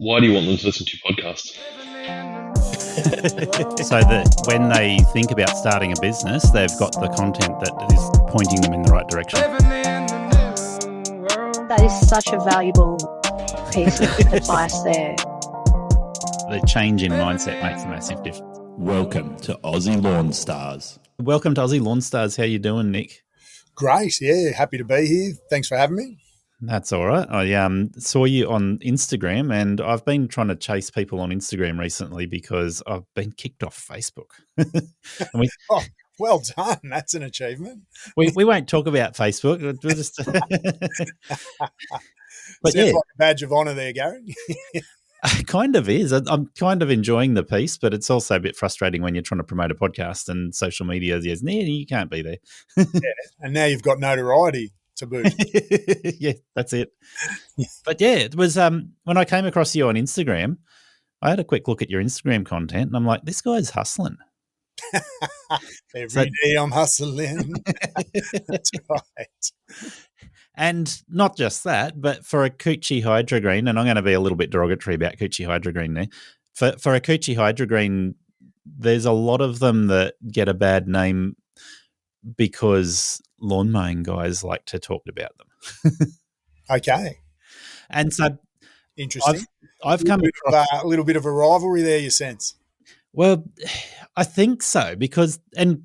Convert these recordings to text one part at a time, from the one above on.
Why do you want them to listen to your podcast? So that when they think about starting a business, they've got the content that is pointing them in the right direction. That is such a valuable piece of advice there. The change in mindset makes a massive difference. Welcome to Aussie Lawn Stars. Welcome to Aussie Lawn Stars. How you doing, Nick? Great, yeah, happy to be here. Thanks for having me. That's all right. I saw you on Instagram, and I've been trying to chase people on Instagram recently because I've been kicked off Facebook. Oh, well done. That's an achievement. We won't talk about Facebook. We'll just But sounds like a badge of honour there, Gary. It kind of is. I'm kind of enjoying the piece, but it's also a bit frustrating when you're trying to promote a podcast and social media says, "No, you can't be there." Yeah, and now you've got notoriety to boot. Yeah, that's it. But yeah, it was when I came across you on Instagram, I had a quick look at your Instagram content and I'm like, this guy's hustling. Every day I'm hustling. That's right. And not just that, but for a Coochie HydroGreen, and I'm going to be a little bit derogatory about Coochie HydroGreen there. For a Coochie HydroGreen, there's a lot of them that get a bad name because lawn mowing guys like to talk about them. Okay. And so interesting. I've come across a little bit of a rivalry there, you sense? Well, I think so because, and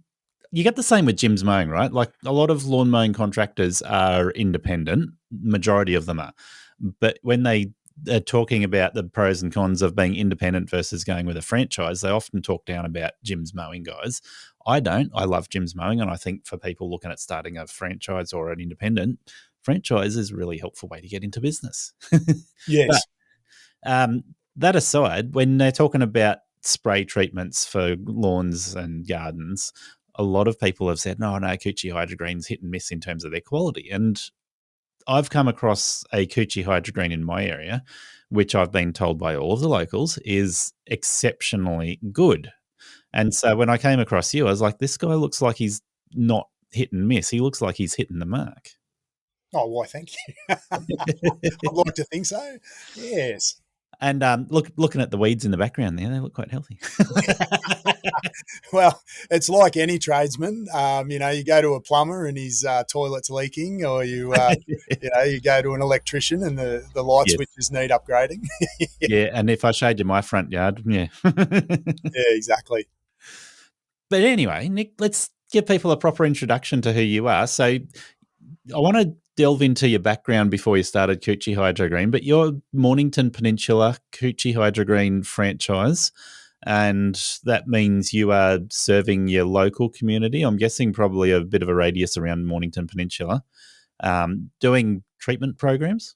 you get the same with Jim's mowing, right? Like a lot of lawn mowing contractors are independent, majority of them are. But when they are talking about the pros and cons of being independent versus going with a franchise, they often talk down about Jim's mowing guys. I don't. I love Jim's mowing, and I think for people looking at starting a franchise or an independent, franchise is a really helpful way to get into business. Yes. But, that aside, when they're talking about spray treatments for lawns and gardens, a lot of people have said, no, Coochie HydroGreen's hit and miss in terms of their quality. And I've come across a Coochie HydroGreen in my area, which I've been told by all of the locals is exceptionally good. And so when I came across you, I was like, this guy looks like he's not hit and miss. He looks like he's hitting the mark. Oh, why, thank you. I'd like to think so. Yes. And looking at the weeds in the background there, they look quite healthy. Well, it's like any tradesman. You go to a plumber and his toilet's leaking, or you go to an electrician and the light switches need upgrading. Yeah, and if I showed you my front yard, yeah. Yeah, exactly. But anyway, Nick, let's give people a proper introduction to who you are. So I want to delve into your background before you started Coochie HydroGreen, but you're Mornington Peninsula Coochie HydroGreen franchise, and that means you are serving your local community. I'm guessing probably a bit of a radius around Mornington Peninsula, doing treatment programs.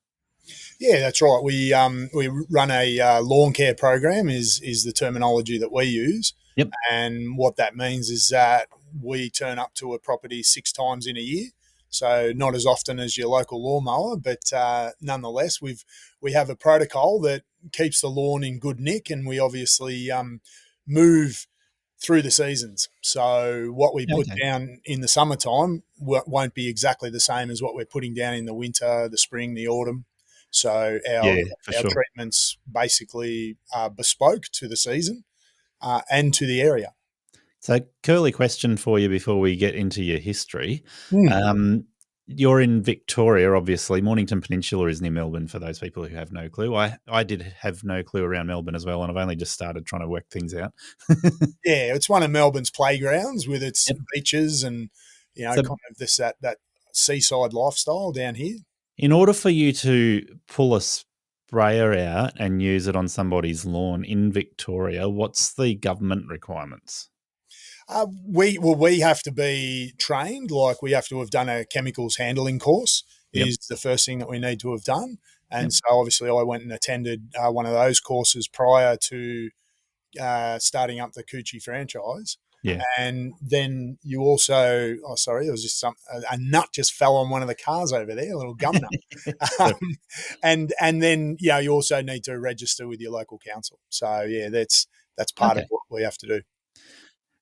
Yeah, that's right. We run a lawn care program is the terminology that we use. Yep. And what that means is that we turn up to a property 6 times in a year. So not as often as your local lawnmower, but nonetheless, we have a protocol that keeps the lawn in good nick, and we obviously move through the seasons. So what we put down in the summertime won't be exactly the same as what we're putting down in the winter, the spring, the autumn. So our treatments basically are bespoke to the season and to the area. So, curly question for you before we get into your history. You're in Victoria, obviously. Mornington Peninsula is near Melbourne, for those people who have no clue. I did have no clue around Melbourne as well, and I've only just started trying to work things out. Yeah, it's one of Melbourne's playgrounds with its beaches and, kind of that seaside lifestyle down here. In order for you to pull a sprayer out and use it on somebody's lawn in Victoria, what's the government requirements? We have to be trained, like we have to have done a chemicals handling course is the first thing that we need to have done. And so obviously I went and attended one of those courses prior to starting up the Coochie franchise. Yeah. And then you also, there was just a nut just fell on one of the cars over there, a little gum nut. And then, you also need to register with your local council. So that's part of what we have to do.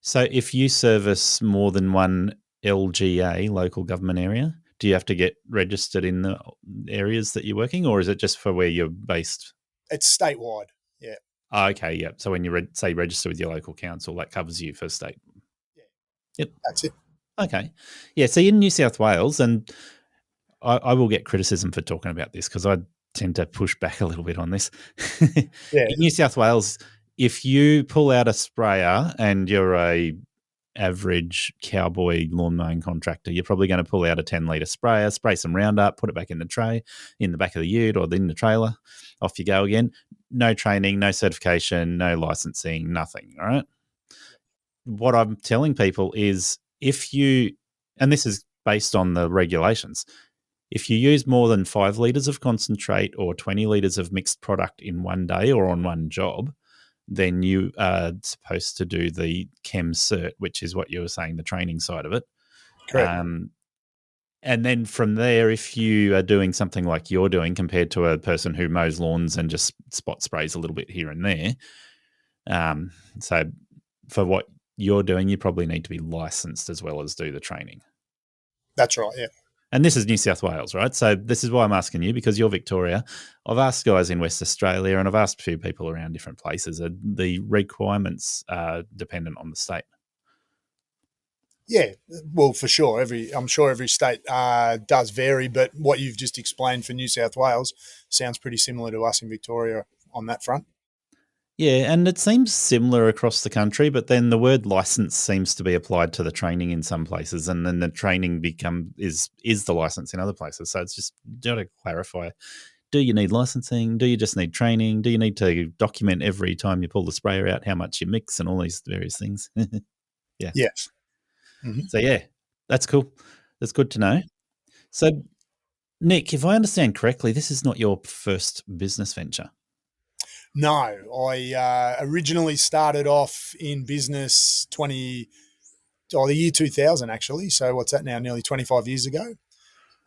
So if you service more than one LGA, local government area, do you have to get registered in the areas that you're working, or is it just for where you're based? It's statewide. Yeah. Oh, okay, yeah. So when you say register with your local council, that covers you for state. Yep. That's it. Okay. Yeah. So in New South Wales, and I will get criticism for talking about this because I tend to push back a little bit on this. Yeah. In New South Wales, if you pull out a sprayer and you're a average cowboy lawn mowing contractor, you're probably going to pull out a 10-litre sprayer, spray some Roundup, put it back in the tray, in the back of the ute or in the trailer. Off you go again. No training, no certification, no licensing, nothing. All right. What I'm telling people is if you, and this is based on the regulations, if you use more than 5 litres of concentrate or 20 litres of mixed product in one day or on one job, then you are supposed to do the Chem Cert, which is what you were saying, the training side of it. Correct. And then from there, if you are doing something like you're doing compared to a person who mows lawns and just spot sprays a little bit here and there, so for what you're doing, you probably need to be licensed as well as do the training. That's right. Yeah. And this is New South Wales, right? So this is why I'm asking you, because you're Victoria. I've asked guys in West Australia and I've asked a few people around different places. The requirements are dependent on the state. Yeah, well, for sure. I'm sure every state does vary, but what you've just explained for New South Wales sounds pretty similar to us in Victoria on that front. Yeah, and it seems similar across the country, but then the word license seems to be applied to the training in some places, and then the training is the license in other places. So it's just got to clarify: do you need licensing? Do you just need training? Do you need to document every time you pull the sprayer out how much you mix and all these various things? Yeah. Yes. Mm-hmm. So yeah, that's cool. That's good to know. So, Nick, if I understand correctly, this is not your first business venture. No, I originally started off in business the year 2000 actually. So what's that now? Nearly 25 years ago,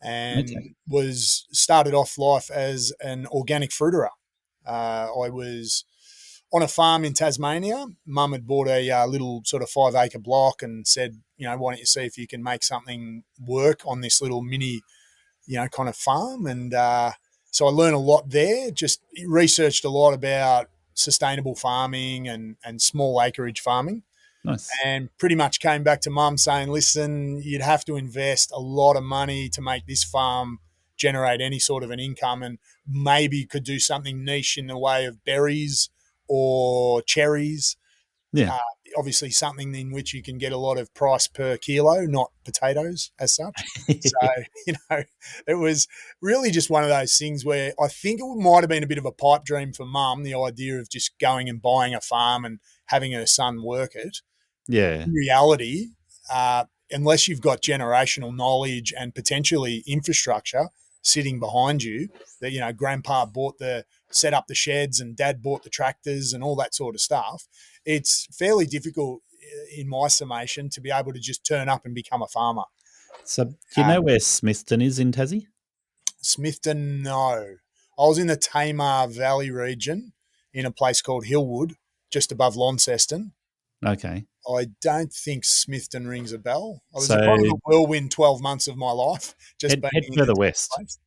and was started off life as an organic fruiterer. I was on a farm in Tasmania. Mum had bought a little sort of 5-acre block and said, why don't you see if you can make something work on this little mini, kind of farm. And so I learned a lot there, just researched a lot about sustainable farming and small acreage farming. Nice. And pretty much came back to Mum saying, listen, you'd have to invest a lot of money to make this farm generate any sort of an income, and maybe you could do something niche in the way of berries or cherries. Yeah. Obviously something in which you can get a lot of price per kilo, not potatoes as such. So, it was really just one of those things where I think it might have been a bit of a pipe dream for Mum, the idea of just going and buying a farm and having her son work it. Yeah. In reality, unless you've got generational knowledge and potentially infrastructure sitting behind you, that, grandpa set up the sheds and dad bought the tractors and all that sort of stuff, it's fairly difficult in my summation to be able to just turn up and become a farmer. So do you know where Smithton is in Tassie? Smithton, no. I was in the Tamar Valley region in a place called Hillwood, just above Launceston. Okay. I don't think Smithton rings a bell. I was a kind of a whirlwind 12 months of my life. Just head further west. Place.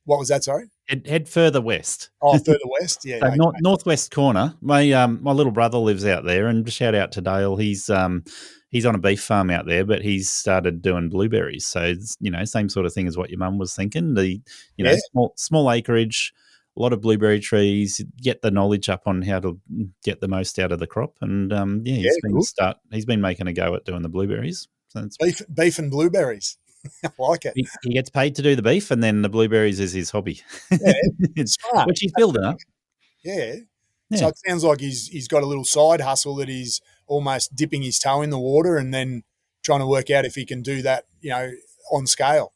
What was that, sorry? Head further west. Oh, further west, yeah. So okay. Northwest corner. My little brother lives out there, and shout out to Dale. He's on a beef farm out there, but he's started doing blueberries. So it's, same sort of thing as what your mum was thinking. Small acreage, a lot of blueberry trees. Get the knowledge up on how to get the most out of the crop, and he's been making a go at doing the blueberries. So it's beef and blueberries. I like it. He gets paid to do the beef, and then the blueberries is his hobby. Yeah, smart. Which he's building up. Yeah. So it sounds like he's got a little side hustle that he's almost dipping his toe in the water and then trying to work out if he can do that, on scale.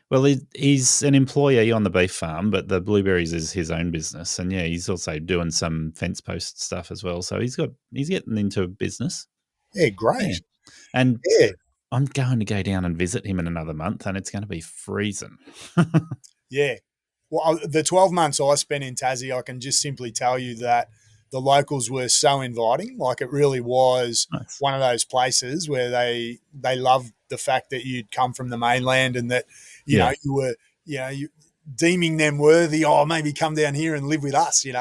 Well, he's an employee on the beef farm, but the blueberries is his own business, and he's also doing some fence post stuff as well. So he's getting into business. Yeah, great. Yeah. And I'm going to go down and visit him in another month, and it's going to be freezing. Yeah. Well, the 12 months I spent in Tassie, I can just simply tell you that the locals were so inviting. Like, it really was one of those places where they loved the fact that you'd come from the mainland and that, you were, deeming them worthy. Oh, maybe come down here and live with us, and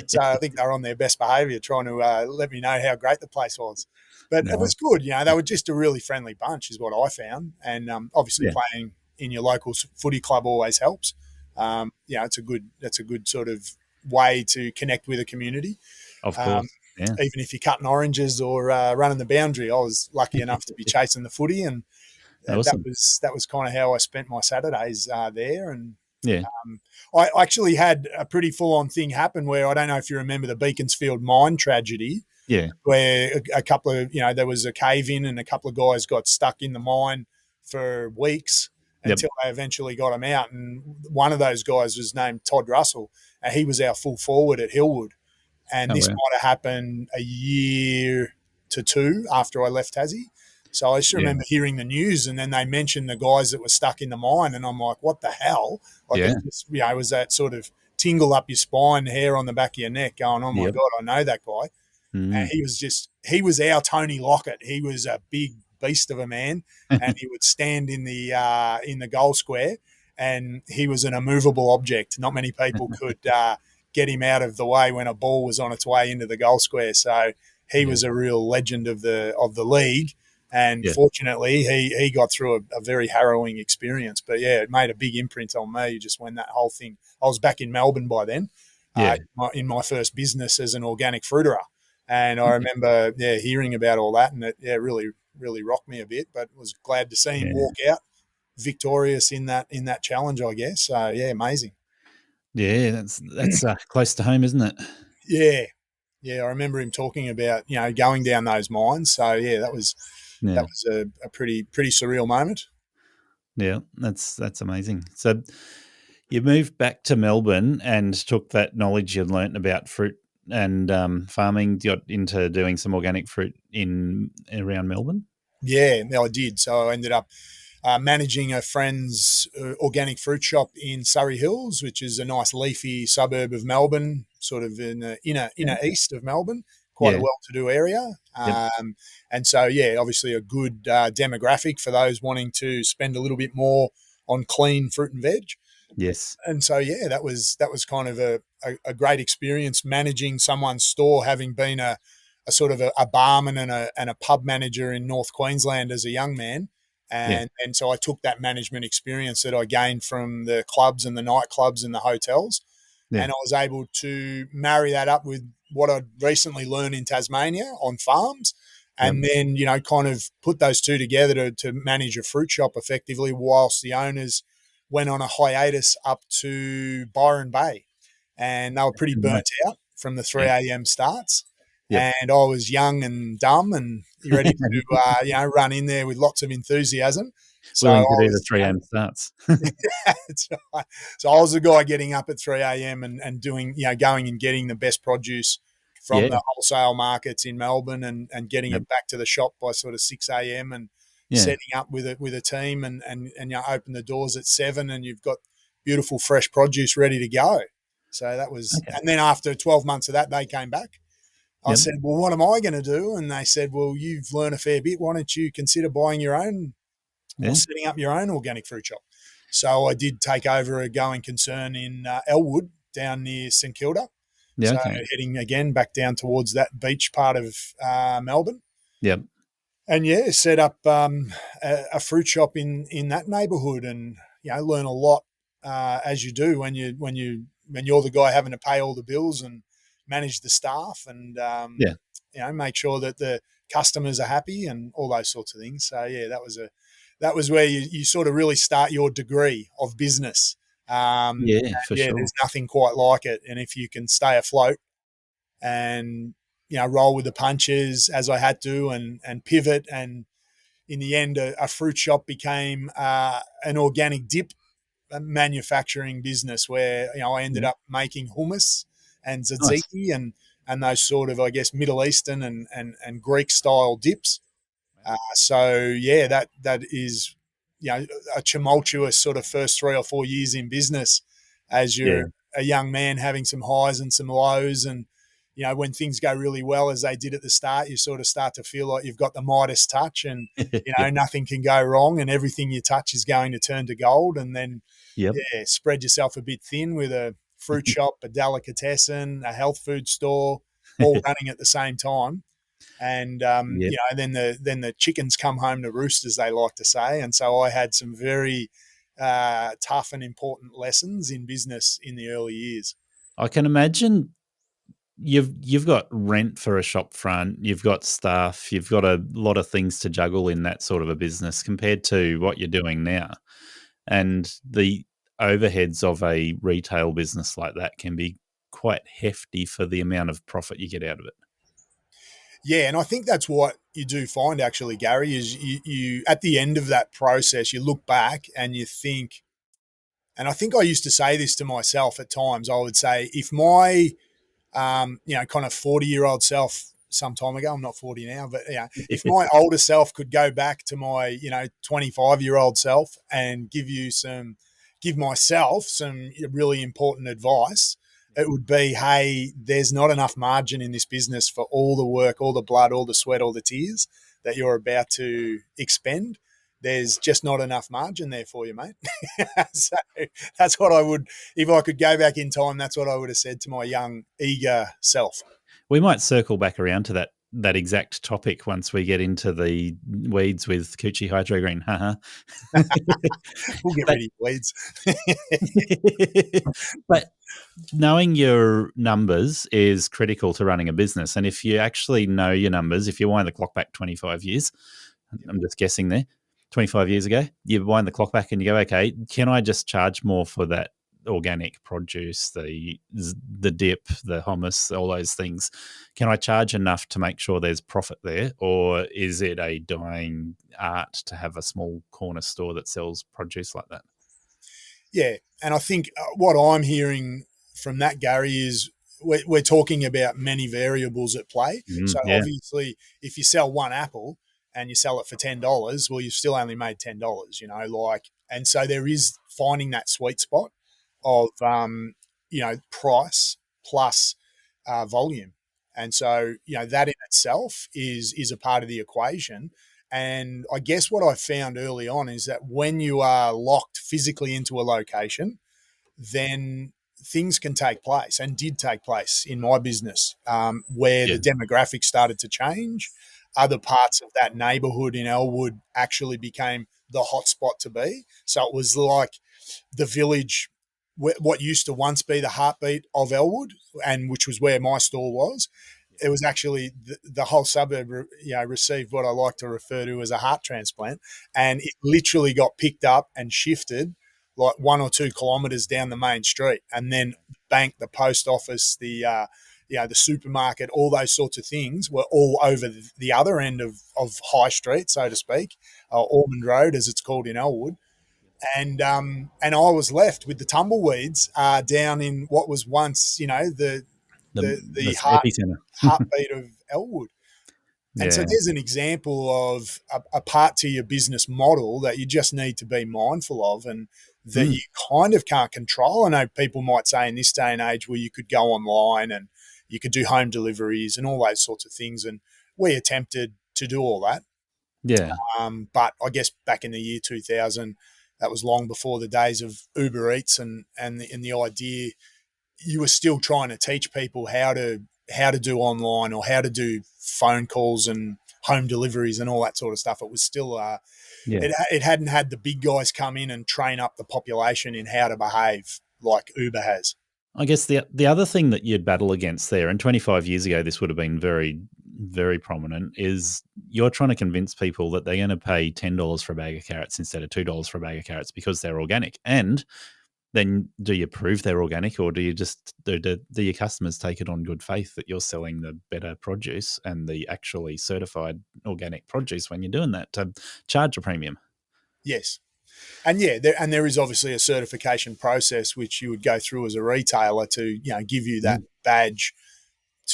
so I think they were on their best behaviour, trying to let me know how great the place was. But it was good, they were just a really friendly bunch, is what I found, and obviously Yeah. playing in your local footy club always helps. It's a good sort of way to connect with a community. Of course. Yeah. Even if you're cutting oranges or running the boundary, I was lucky enough to be chasing the footy, and Awesome. that was kind of how I spent my Saturdays there. And Yeah. I actually had a pretty full-on thing happen where, I don't know if you remember the Beaconsfield mine tragedy, Yeah. where a couple of, there was a cave in and a couple of guys got stuck in the mine for weeks until they eventually got them out. And one of those guys was named Todd Russell, and he was our full forward at Hillwood. And this wow. might have happened a year to two after I left Tassie. So I just remember hearing the news, and then they mentioned the guys that were stuck in the mine, and I'm like, what the hell? Like, it just, it was that sort of tingle up your spine, hair on the back of your neck going, oh, my God, I know that guy. And he was our Tony Lockett. He was a big beast of a man, and he would stand in the goal square, and he was an immovable object. Not many people could get him out of the way when a ball was on its way into the goal square. So he was a real legend of the league. And fortunately, he got through a very harrowing experience. But, it made a big imprint on me just when that whole thing – I was back in Melbourne by then in my first business as an organic fruiterer. And I remember, hearing about all that, and it really, really rocked me a bit. But was glad to see him walk out victorious in that challenge, I guess. So, amazing. Yeah, that's close to home, isn't it? Yeah. Yeah, I remember him talking about, going down those mines. So, that was a pretty surreal moment. Yeah, that's amazing. So you moved back to Melbourne and took that knowledge you learnt about fruit and farming into doing some organic fruit around Melbourne? Yeah, I did. So I ended up managing a friend's organic fruit shop in Surrey Hills, which is a nice leafy suburb of Melbourne, sort of in the inner east of Melbourne, quite a well-to-do area. And so, obviously a good demographic for those wanting to spend a little bit more on clean fruit and veg. Yes. And so, that was kind of a great experience managing someone's store, having been a sort of a barman and a pub manager in North Queensland as a young man. And so I took that management experience that I gained from the clubs and the nightclubs and the hotels, and I was able to marry that up with what I'd recently learned in Tasmania on farms, and then, kind of put those two together to manage a fruit shop effectively whilst the owners went on a hiatus up to Byron Bay, and they were pretty burnt out from the 3 a.m. starts. And I was young and dumb and ready to, run in there with lots of enthusiasm. So willing to do the 3 a.m. starts. That's right. So I was the guy getting up at 3 a.m. and doing, going and getting the best produce from the wholesale markets in Melbourne and getting it back to the shop by sort of 6 a.m. and setting up with a team and open the doors at 7 and you've got beautiful fresh produce ready to go. So that was, and then after 12 months of that, they came back. I said, well, what am I going to do? And they said, well, you've learned a fair bit. Why don't you consider buying your own or setting up your own organic fruit shop? So I did take over a going concern in Elwood down near St Kilda. So heading again back down towards that beach part of Melbourne. Yep. And set up a fruit shop in that neighbourhood and, learn a lot as you do when you're the guy having to pay all the bills and manage the staff and, make sure that the customers are happy and all those sorts of things. So, that was where you sort of really start your degree of business. For sure. There's nothing quite like it. And if you can stay afloat and, roll with the punches as I had to and pivot. And in the end, a fruit shop became an organic dip manufacturing business where, I ended up making hummus and tzatziki and those sort of, I guess, Middle Eastern and Greek style dips. That is, a tumultuous sort of first 3 or 4 years in business as you're a young man having some highs and some lows and, when things go really well, as they did at the start, you sort of start to feel like you've got the Midas touch, and Yep. nothing can go wrong, and everything you touch is going to turn to gold. And then Yep. spread yourself a bit thin with a fruit shop, a delicatessen, a health food store, all running at the same time. And Yep. and then the chickens come home to roost, as they like to say. And so I had some very tough and important lessons in business in the early years. I can imagine you've got rent for a shop front, you've got staff, you've got a lot of things to juggle in that sort of a business compared to what you're doing now. And the overheads of a retail business like that can be quite hefty for the amount of profit you get out of it. Yeah, and I think that's what you do find, actually, Gary, is you at the end of that process, you look back and you think, and I think I used to say this to myself at times. I would say, if my kind of 40-year-old self some time ago, I'm not 40 now, but if my older self could go back to my 25-year-old self and give myself some really important advice, it would be, hey, there's not enough margin in this business for all the work, all the blood, all the sweat, all the tears that you're about to expend. There's just not enough margin there for you, mate. So that's what I would, if I could go back in time, that's what I would have said to my young, eager self. We might circle back around to that exact topic once we get into the weeds with Coochie HydroGreen. We'll get rid of weeds. But knowing your numbers is critical to running a business. And if you actually know your numbers, if you wind the clock back 25 years, I'm just guessing there, 25 years ago, you wind the clock back and you go, okay, can I just charge more for that organic produce, the dip, the hummus, all those things? Can I charge enough to make sure there's profit there? Or is it a dying art to have a small corner store that sells produce like that? Yeah, and I think what I'm hearing from that, Gary, is we're talking about many variables at play. So Yeah. obviously, if you sell one apple and you sell it for $10, well, you've still only made $10, and so there is finding that sweet spot of price plus volume, and so that in itself is a part of the equation. And I guess what I found early on is that when you are locked physically into a location, then things can take place, and did take place in my business, where the demographics started to change. Other parts of that neighborhood in Elwood actually became the hot spot to be. So it was like the village, what used to once be the heartbeat of Elwood, and which was where my store was. It was actually the whole suburb, received what I like to refer to as a heart transplant, and it literally got picked up and shifted like 1 or 2 kilometres down the main street, and then the bank, the post office, the supermarket, all those sorts of things were all over the other end of High Street, so to speak, Ormond Road, as it's called in Elwood. And I was left with the tumbleweeds down in what was once, the epicenter. heartbeat of Elwood. And so Yeah. there's an example of a part to your business model that you just need to be mindful of, and that you kind of can't control. I know people might say in this day and age, well, you could go online and you could do home deliveries and all those sorts of things. And we attempted to do all that. Yeah. But I guess back in the year 2000, that was long before the days of Uber Eats and the idea. You were still trying to teach people how to do online, or how to do phone calls and home deliveries and all that sort of stuff. It was still it hadn't had the big guys come in and train up the population in how to behave like Uber has. I guess the other thing that you'd battle against there, and 25 years ago this would have been very, very prominent, is you're trying to convince people that they're going to pay $10 for a bag of carrots instead of $2 for a bag of carrots because they're organic. And then do you prove they're organic, or do you just do your customers take it on good faith that you're selling the better produce and the actually certified organic produce when you're doing that to charge a premium? Yes. And there is obviously a certification process which you would go through as a retailer to give you that badge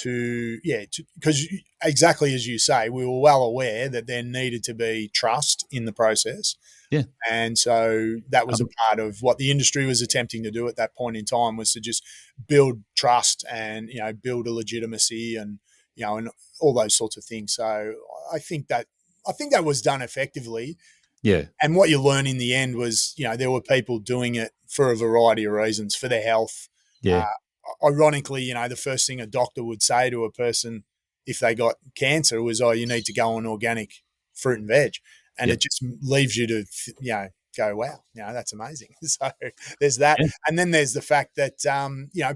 because exactly as you say, we were well aware that there needed to be trust in the process. Yeah. And so that was a part of what the industry was attempting to do at that point in time, was to just build trust and, build a legitimacy and, and all those sorts of things. So I think that was done effectively. Yeah. And what you learn in the end was, there were people doing it for a variety of reasons, for their health. Yeah. Ironically, the first thing a doctor would say to a person if they got cancer was, "Oh, you need to go on organic fruit and veg." And it just leaves you to, go, wow, that's amazing. So there's that. Yeah. And then there's the fact that,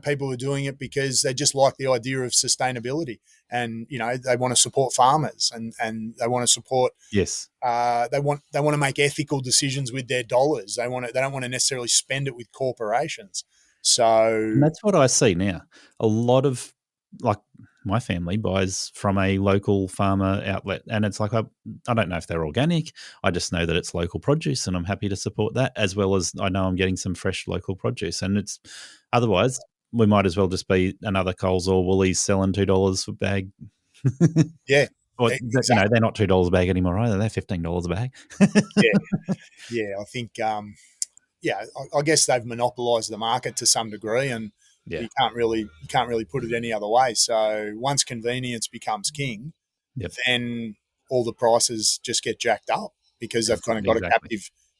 people are doing it because they just like the idea of sustainability, and, they want to support farmers, and they want to support, yes, they want to make ethical decisions with their dollars. They don't want to necessarily spend it with corporations. So, and that's what I see now. A lot of, like, my family buys from a local farmer outlet, and it's like, I don't know if they're organic. I just know that it's local produce, and I'm happy to support that, as well as I know I'm getting some fresh local produce. And it's otherwise, we might as well just be another Coles or Woolies selling $2 a bag. yeah. Or, Exactly. they're not $2 a bag anymore either. They're $15 a bag. Yeah. I think, I guess they've monopolised the market to some degree, and Yeah. you can't really put it any other way. So once convenience becomes king, Yep. then all the prices just get jacked up because they've kind of got Exactly. a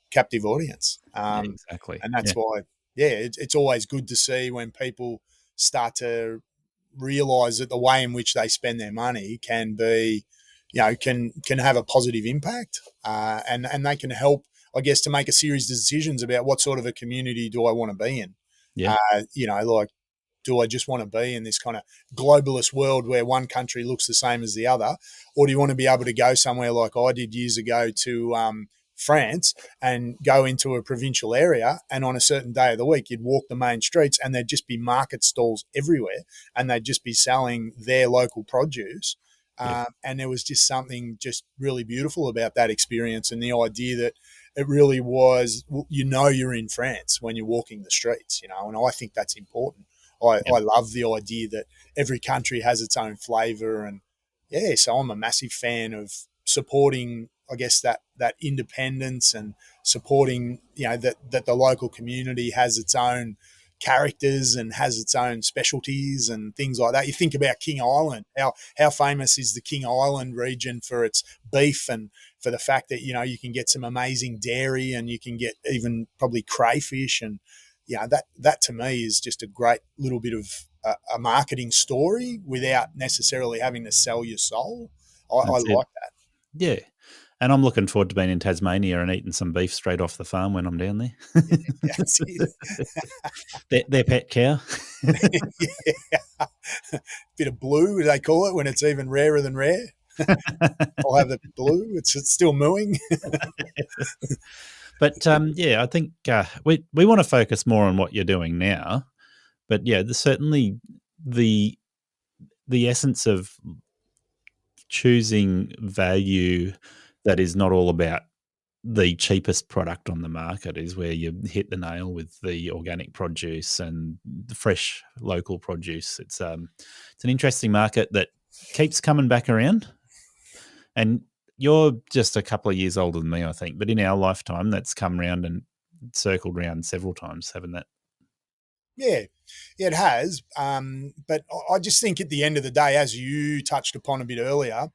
captive audience. Exactly. And that's why, it's always good to see when people start to realise that the way in which they spend their money can be, can have a positive impact, and they can help, I guess, to make a series of decisions about what sort of a community do I want to be in. Yeah. Like, do I just want to be in this kind of globalist world where one country looks the same as the other? Or do you want to be able to go somewhere like I did years ago to France and go into a provincial area, and on a certain day of the week, you'd walk the main streets and there'd just be market stalls everywhere, and they'd just be selling their local produce. And there was just something just really beautiful about that experience, and the idea that it really was, you're in France when you're walking the streets, and I think that's important. I love the idea that every country has its own flavour, and so I'm a massive fan of supporting, I guess, that independence, and supporting, that the local community has its own characters and has its own specialties and things like that. You think about King Island, how famous is the King Island region for its beef, and for the fact that, you can get some amazing dairy, and you can get even probably crayfish, and that to me is just a great little bit of a marketing story without necessarily having to sell your soul. I That's it. like that. Yeah. And I'm looking forward to being in Tasmania and eating some beef straight off the farm when I'm down there. That's it. Their pet cow. Yeah. Bit of blue, as they call it, when it's even rarer than rare. I'll have the blue. It's still mooing. But I think we want to focus more on what you're doing now. But there's certainly the essence of choosing value that is not all about the cheapest product on the market is where you hit the nail with the organic produce and the fresh local produce. It's an interesting market that keeps coming back around. And you're just a couple of years older than me, I think. But in our lifetime, that's come round and circled round several times, haven't that? Yeah, it has. But I just think at the end of the day, as you touched upon a bit earlier,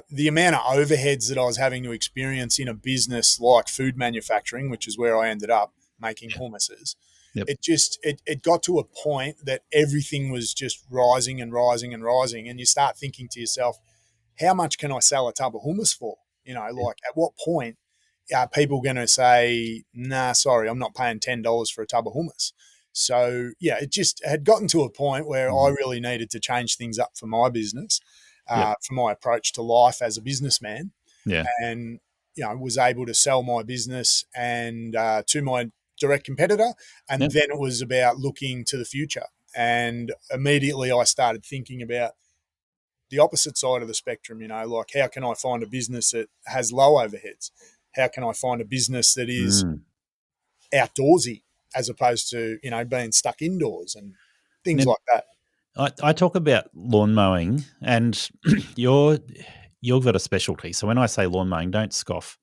the amount of overheads that I was having to experience in a business like food manufacturing, which is where I ended up making hummuses, it got to a point that everything was just rising and rising and rising. And you start thinking to yourself, how much can I sell a tub of hummus for? Like, at what point are people going to say, nah, sorry, I'm not paying $10 for a tub of hummus? So, it just had gotten to a point where I really needed to change things up for my business, for my approach to life as a businessman. Yeah. And, was able to sell my business and to my direct competitor. And then it was about looking to the future. And immediately I started thinking about the opposite side of the spectrum, like, how can I find a business that has low overheads? How can I find a business that is outdoorsy as opposed to, being stuck indoors and things like that? I talk about lawn mowing, and you've got a specialty. So when I say lawn mowing, don't scoff.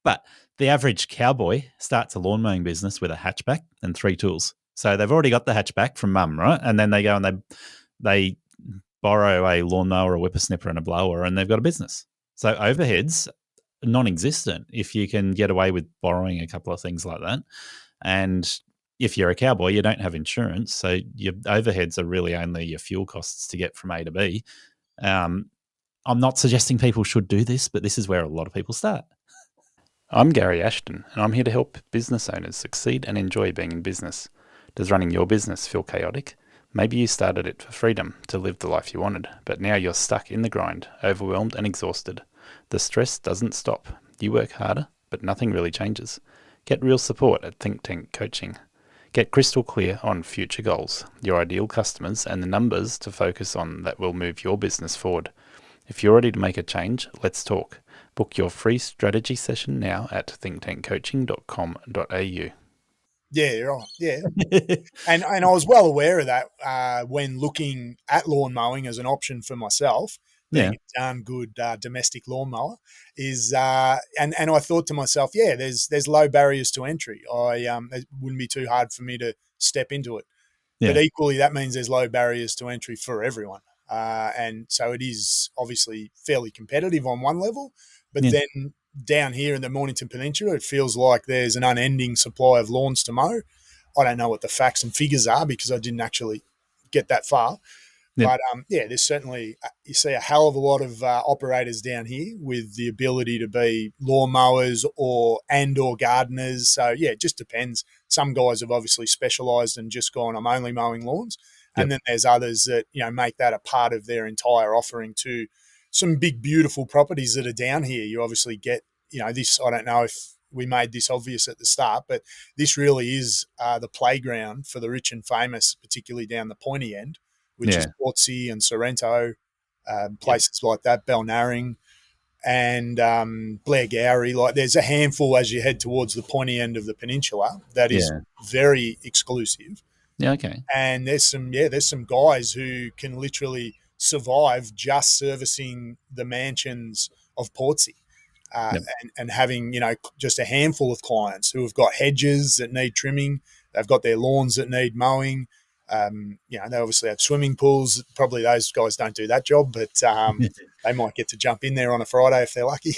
But the average cowboy starts a lawn mowing business with a hatchback and 3 tools. So they've already got the hatchback from mum, right? And then they go and they borrow a lawnmower, a whippersnipper, and a blower, and they've got a business. So overheads non-existent if you can get away with borrowing a couple of things like that. And if you're a cowboy, you don't have insurance, so your overheads are really only your fuel costs to get from A to B. I'm not suggesting people should do this, but this is where a lot of people start. I'm Gary Ashton, and I'm here to help business owners succeed and enjoy being in business. Does running your business feel chaotic? Maybe you started it for freedom, to live the life you wanted, but now you're stuck in the grind, overwhelmed and exhausted. The stress doesn't stop. You work harder, but nothing really changes. Get real support at Think Tank Coaching. Get crystal clear on future goals, your ideal customers, and the numbers to focus on that will move your business forward. If you're ready to make a change, let's talk. Book your free strategy session now at thinktankcoaching.com.au. Yeah, right. Yeah. and I was well aware of that when looking at lawn mowing as an option for myself, being a darn good domestic lawnmower is, and I thought to myself, yeah, there's low barriers to entry. It wouldn't be too hard for me to step into it. Yeah. But equally, that means there's low barriers to entry for everyone. And so it is obviously fairly competitive on one level, but then down here in the Mornington Peninsula, it feels like there's an unending supply of lawns to mow. I don't know what the facts and figures are because I didn't actually get that far. But there's certainly, you see a hell of a lot of operators down here with the ability to be lawn mowers or gardeners. So yeah, it just depends. Some guys have obviously specialised and just gone, I'm only mowing lawns. And then there's others that, make that a part of their entire offering to some big, beautiful properties that are down here. You obviously get, this, I don't know if we made this obvious at the start, but this really is the playground for the rich and famous, particularly down the pointy end, which is Portsea and Sorrento, places like that, Balnarring and Blairgowrie. Like there's a handful as you head towards the pointy end of the peninsula that is very exclusive. Yeah, okay. And there's some guys who can literally survive just servicing the mansions of Portsea. And having, just a handful of clients who have got hedges that need trimming. They've got their lawns that need mowing. They obviously have swimming pools. Probably those guys don't do that job, but they might get to jump in there on a Friday if they're lucky.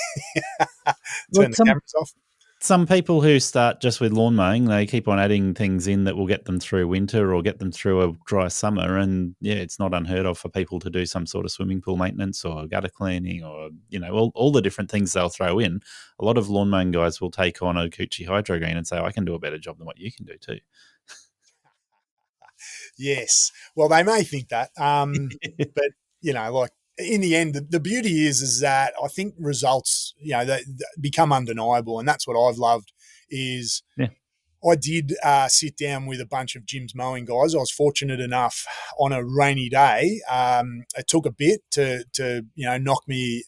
Turn the cameras off. Some people who start just with lawn mowing, they keep on adding things in that will get them through winter or get them through a dry summer. And it's not unheard of for people to do some sort of swimming pool maintenance or gutter cleaning or, all the different things they'll throw in. A lot of lawn mowing guys will take on a Coochie HydroGreen and say, I can do a better job than what you can do too. Yes. Well, they may think that. But, like in the end, the beauty is that I think results, they become undeniable. And that's what I've loved is I did sit down with a bunch of Jim's mowing guys. I was fortunate enough on a rainy day. It took a bit to knock me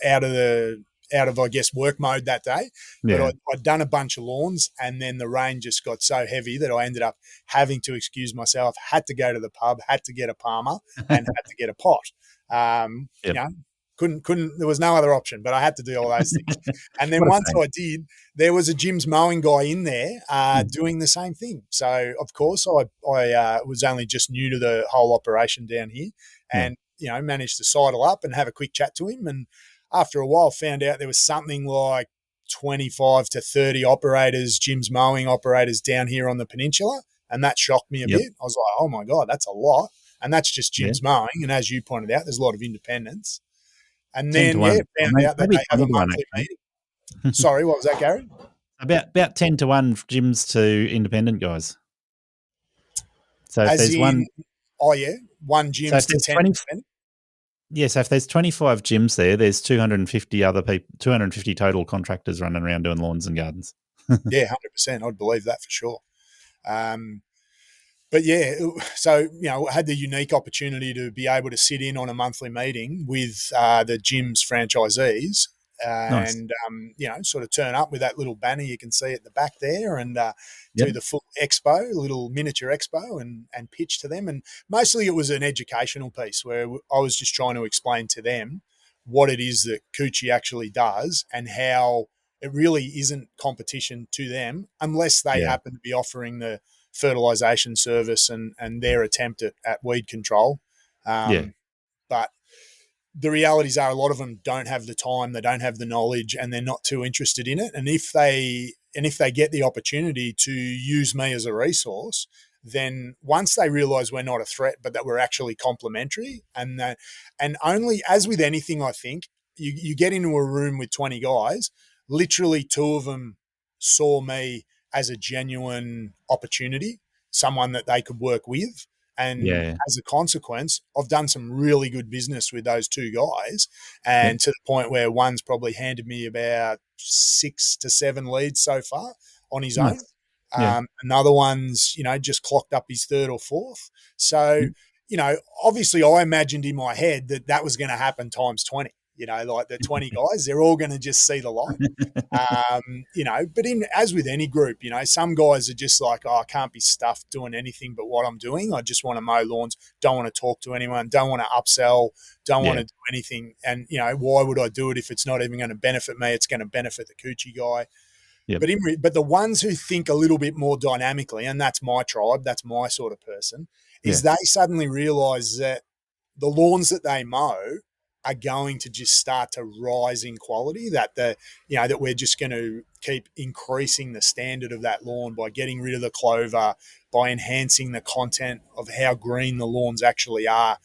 out of I guess work mode that day, but I'd done a bunch of lawns, and then the rain just got so heavy that I ended up having to excuse myself. Had to go to the pub, had to get a palmer, and had to get a pot. Couldn't. There was no other option, but I had to do all those things. And then once I did, there was a Jim's mowing guy in there doing the same thing. So of course I was only just new to the whole operation down here, and managed to sidle up and have a quick chat to him. And after a while, found out there was something like 25 to 30 operators, Jim's mowing operators down here on the peninsula, and that shocked me a bit. I was like, oh my God, that's a lot. And that's just Jim's mowing. And as you pointed out, there's a lot of independents. And then, found out that they have a monthly meeting. Sorry, what was that, Gary? About 10 to 1 gyms to independent guys. So if there's one gym to 10 independent. Yeah, so if there's 25 gyms there, there's 250 other people, 250 total contractors running around doing lawns and gardens. Yeah, 100%. I'd believe that for sure. But so, I had the unique opportunity to be able to sit in on a monthly meeting with the gym's franchisees Nice. and sort of turn up with that little banner you can see at the back there, and do Yep. the full expo, little miniature expo, and pitch to them. And mostly it was an educational piece where I was just trying to explain to them what it is that Coochie actually does and how it really isn't competition to them unless they Yeah. happen to be offering the fertilization service and their attempt at weed control. Yeah. But the realities are a lot of them don't have the time, they don't have the knowledge, and they're not too interested in it. And if they get the opportunity to use me as a resource, then once they realize we're not a threat, but that we're actually complementary, and only, as with anything, I think you get into a room with 20 guys, literally 2 of them saw me as a genuine opportunity, someone that they could work with. And Yeah. as a consequence, I've done some really good business with those 2 guys, and Yep. to the point where one's probably handed me about 6 to 7 leads so far on his own. Nice. Yeah. Another one's, just clocked up his 3rd or 4th. So, Mm. Obviously I imagined in my head that was going to happen times 20, like the 20 guys, they're all going to just see the light. But as with any group, some guys are just like, oh, I can't be stuffed doing anything but what I'm doing. I just want to mow lawns, don't want to talk to anyone, don't want to upsell, don't want to do anything. And, why would I do it if it's not even going to benefit me? It's going to benefit the Coochie guy. Yep. But the ones who think a little bit more dynamically, and that's my tribe, that's my sort of person, is they suddenly realize that the lawns that they mow are going to just start to rise in quality, that that we're just going to keep increasing the standard of that lawn by getting rid of the clover, by enhancing the content of how green the lawns actually are,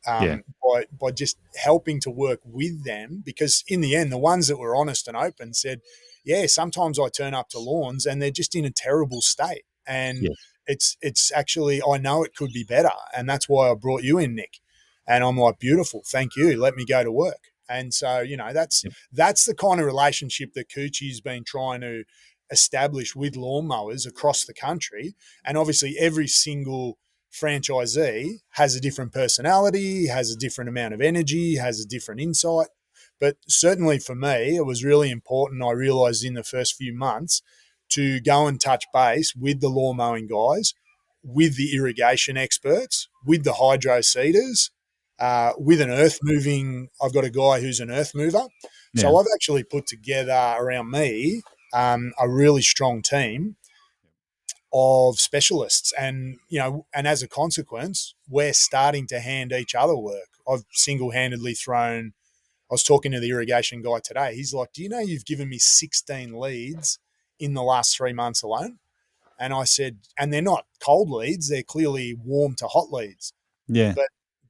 by just helping to work with them. Because in the end, the ones that were honest and open said, yeah, sometimes I turn up to lawns and they're just in a terrible state. And it's actually, I know it could be better. And that's why I brought you in, Nick. And I'm like, beautiful, thank you. Let me go to work. And so, that's the kind of relationship that Coochie's been trying to establish with lawnmowers across the country. And obviously every single franchisee has a different personality, has a different amount of energy, has a different insight. But certainly for me, it was really important, I realised in the first few months, to go and touch base with the lawn mowing guys, with the irrigation experts, with the hydro seeders, with an earth moving. I've got a guy who's an earth mover. So I've actually put together around me a really strong team of specialists, and as a consequence, we're starting to hand each other work. I've single-handedly thrown. I was talking to the irrigation guy today. He's like, "Do you know you've given me 16 leads in the last 3 months alone?" And I said, "And they're not cold leads; they're clearly warm to hot leads." Yeah. But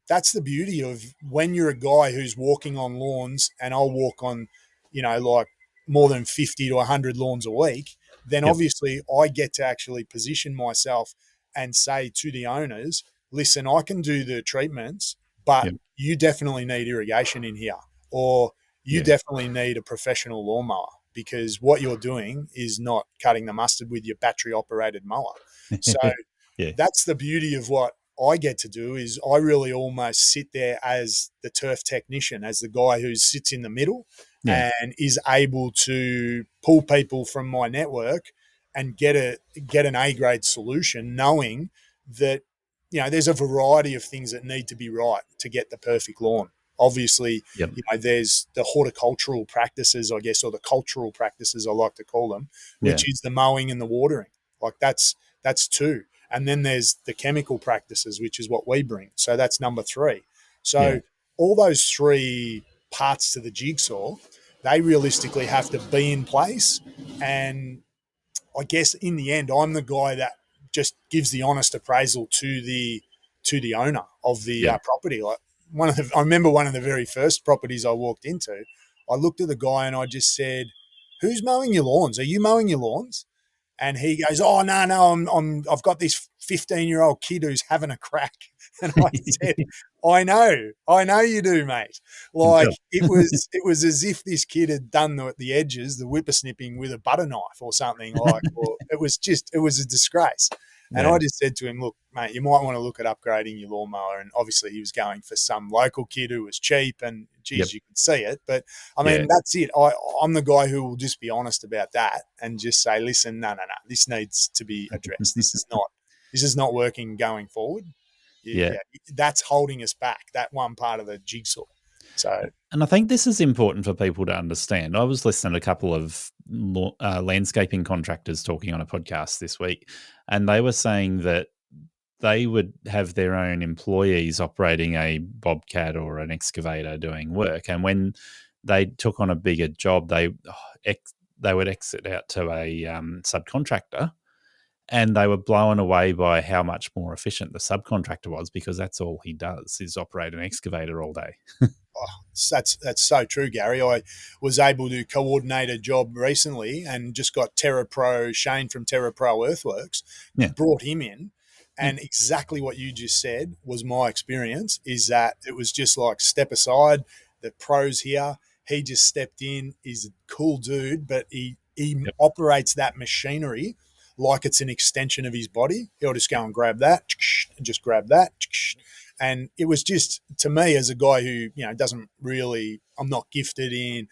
that's the beauty of when you're a guy who's walking on lawns, and I'll walk on, like more than 50 to 100 lawns a week, then obviously I get to actually position myself and say to the owners, listen, I can do the treatments, but you definitely need irrigation in here, or you definitely need a professional lawnmower, because what you're doing is not cutting the mustard with your battery operated mower. So that's the beauty of what I get to do, is I really almost sit there as the turf technician, as the guy who sits in the middle and is able to pull people from my network and get an A-grade solution, knowing that there's a variety of things that need to be right to get the perfect lawn. Obviously, there's the horticultural practices, I guess, or the cultural practices, I like to call them, which is the mowing and the watering. Like that's 2. And then there's the chemical practices, which is what we bring. So that's number 3. So all those 3 parts to the jigsaw, they realistically have to be in place. And I guess in the end, I'm the guy that just gives the honest appraisal to the owner of the property. Like I remember one of the very first properties I walked into, I looked at the guy and I just said, "Who's mowing your lawns? Are you mowing your lawns?" And he goes, "Oh, no, I've got this 15-year-old kid who's having a crack." And I said, I know you do, mate. Like it was as if this kid had done the edges, the whippersnipping with a butter knife or something, or it was a disgrace. And Yeah. I just said to him, look, mate, you might want to look at upgrading your lawnmower. And obviously he was going for some local kid who was cheap and, geez, Yep. you could see it. But, I Yeah. mean, that's it. I'm the guy who will just be honest about that and just say, listen, no, this needs to be addressed. This is not working going forward. Yeah. That's holding us back, that one part of the jigsaw. So, And I think this is important for people to understand. I was listening to a couple of landscaping contractors talking on a podcast this week, and they were saying that they would have their own employees operating a bobcat or an excavator doing work. And when they took on a bigger job, they would exit out to a subcontractor, and they were blown away by how much more efficient the subcontractor was, because that's all he does is operate an excavator all day. that's so true, Gary. I was able to coordinate a job recently and just got Shane from Terra Pro Earthworks, brought him in. And exactly what you just said was my experience, is that it was just like, step aside, the pro's here. He just stepped in. He's a cool dude, but he operates that machinery like it's an extension of his body. He'll just go and grab that, and just grab that. And it was just, to me, as a guy who, doesn't really, I'm not gifted in,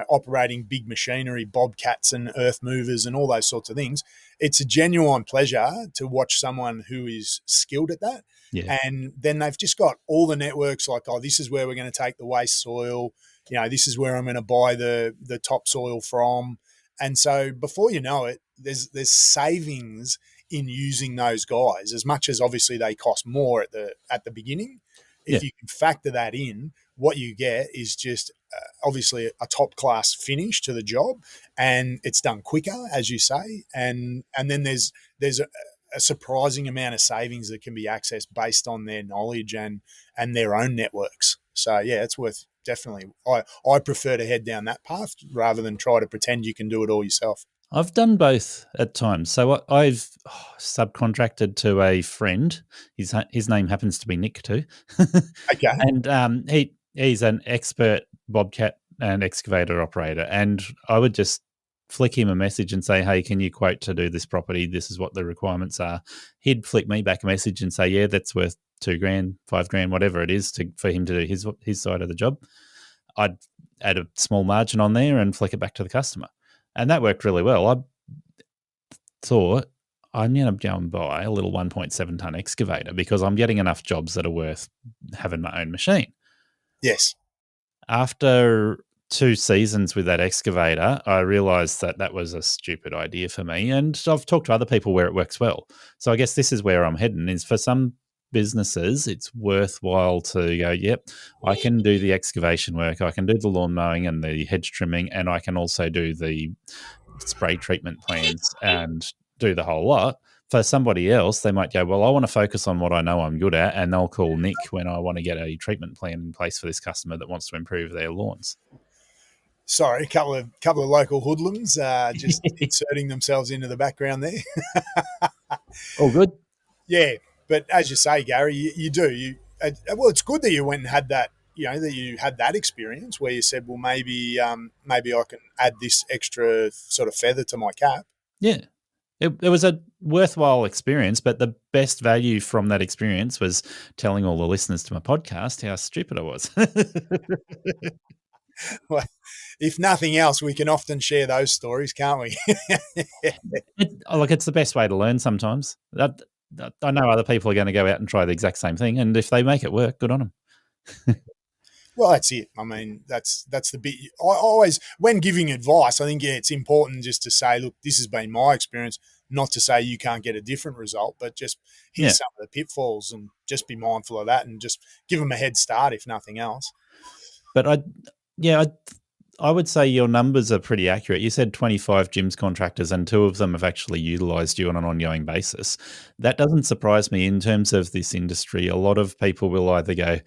operating big machinery, bobcats and earth movers and all those sorts of things. It's a genuine pleasure to watch someone who is skilled at that. Yeah. And then they've just got all the networks like, oh, this is where we're going to take the waste soil. This is where I'm going to buy the topsoil from. And so before you know it, there's savings in using those guys, as much as obviously they cost more at the beginning. If you can factor that in, what you get is just obviously a top class finish to the job, and it's done quicker, as you say, and then there's a surprising amount of savings that can be accessed based on their knowledge and their own networks. So it's worth, definitely. I prefer to head down that path rather than try to pretend you can do it all yourself. I've done both at times. So I've subcontracted to a friend. His name happens to be Nick too. Okay. And he's an expert bobcat and excavator operator. And I would just flick him a message and say, hey, can you quote to do this property? This is what the requirements are. He'd flick me back a message and say, yeah, that's worth $2,000, $5,000, whatever it is for him to do his side of the job. I'd add a small margin on there and flick it back to the customer. And that worked really well. I thought I'm going to go and buy a little 1.7 ton excavator because I'm getting enough jobs that are worth having my own machine. Yes. After 2 seasons with that excavator, I realized that was a stupid idea for me. And I've talked to other people where it works well. So I guess this is where I'm heading, is for some businesses, it's worthwhile to go, yep, I can do the excavation work, I can do the lawn mowing and the hedge trimming, and I can also do the spray treatment plans and do the whole lot. For somebody else, they might go, well, I want to focus on what I know I'm good at, and they'll call Nick when I want to get a treatment plan in place for this customer that wants to improve their lawns. Sorry, a couple of local hoodlums just inserting themselves into the background there. All good. Yeah, but as you say, Gary, you do. Well, it's good that you went and had that. That you had that experience where you said, well, maybe I can add this extra sort of feather to my cap. Yeah. It was a worthwhile experience, but the best value from that experience was telling all the listeners to my podcast how stupid I was. Well, if nothing else, we can often share those stories, can't we? It's the best way to learn sometimes. I know other people are going to go out and try the exact same thing, and if they make it work, good on them. Well, that's it. I mean, that's the bit. I always, when giving advice, I think it's important just to say, look, this has been my experience. Not to say you can't get a different result, but just here's some of the pitfalls, and just be mindful of that, and just give them a head start, if nothing else. But I would say your numbers are pretty accurate. You said 25 gyms contractors, and 2 of them have actually utilised you on an ongoing basis. That doesn't surprise me in terms of this industry. A lot of people will either go,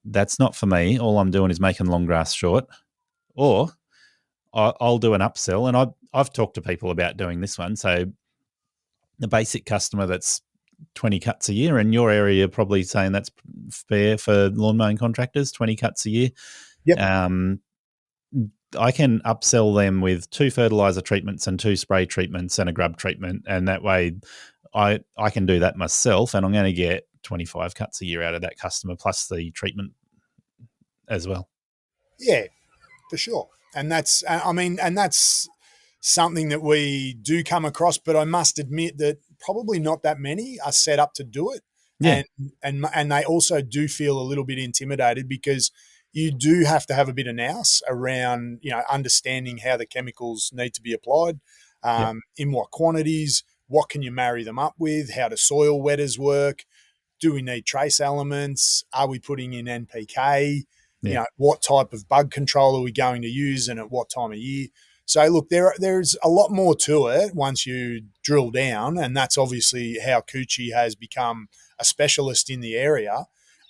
that's not for me, all I'm doing is making long grass short, or I'll do an upsell. And I've talked to people about doing this one. So the basic customer that's 20 cuts a year, in your area, you're probably saying that's fair for lawn mowing contractors, 20 cuts a year. Yep. I can upsell them with 2 fertilizer treatments and 2 spray treatments and a grub treatment. And that way I can do that myself, and I'm going to get 25 cuts a year out of that customer plus the treatment as well. Yeah, for sure. And that's something that we do come across, but I must admit that probably not that many are set up to do it. Yeah. And they also do feel a little bit intimidated because you do have to have a bit of nous around, understanding how the chemicals need to be applied, in what quantities, what can you marry them up with, how do soil wetters work, do we need trace elements, are we putting in NPK, what type of bug control are we going to use and at what time of year. So look, there's a lot more to it once you drill down, and that's obviously how Coochie has become a specialist in the area.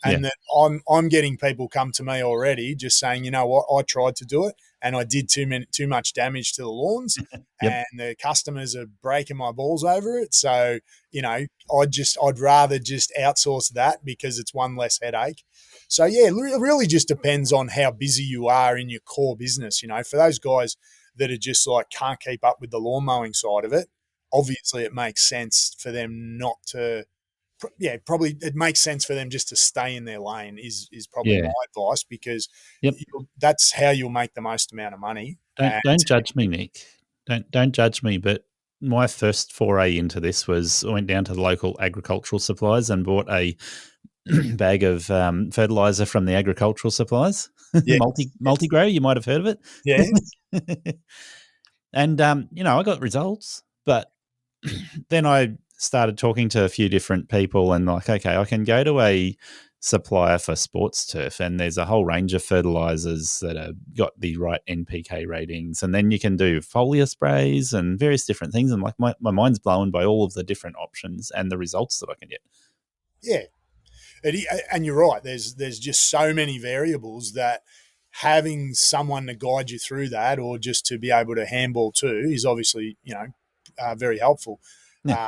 And that I'm getting people come to me already just saying, you know what, I tried to do it and I did too much damage to the lawns, and the customers are breaking my balls over it. So, I'd rather just outsource that because it's one less headache. So yeah, it really just depends on how busy you are in your core business. For those guys that are just like can't keep up with the lawn mowing side of it, obviously it makes sense for them not to. Probably it makes sense for them just to stay in their lane is probably my advice, because that's how you'll make the most amount of money. Don't judge me, Nick. Don't judge me. But my first foray into this was I went down to the local agricultural supplies and bought a bag of fertilizer from the agricultural supplies, multi-grow. You might have heard of it. Yeah. And I got results, but then I started talking to a few different people and like, okay, I can go to a supplier for sports turf and there's a whole range of fertilizers that have got the right NPK ratings, and then you can do foliar sprays and various different things, and like my mind's blown by all of the different options and the results that I can get. Yeah. And you're right, there's just so many variables that having someone to guide you through that, or just to be able to handball to, is obviously very helpful. Yeah.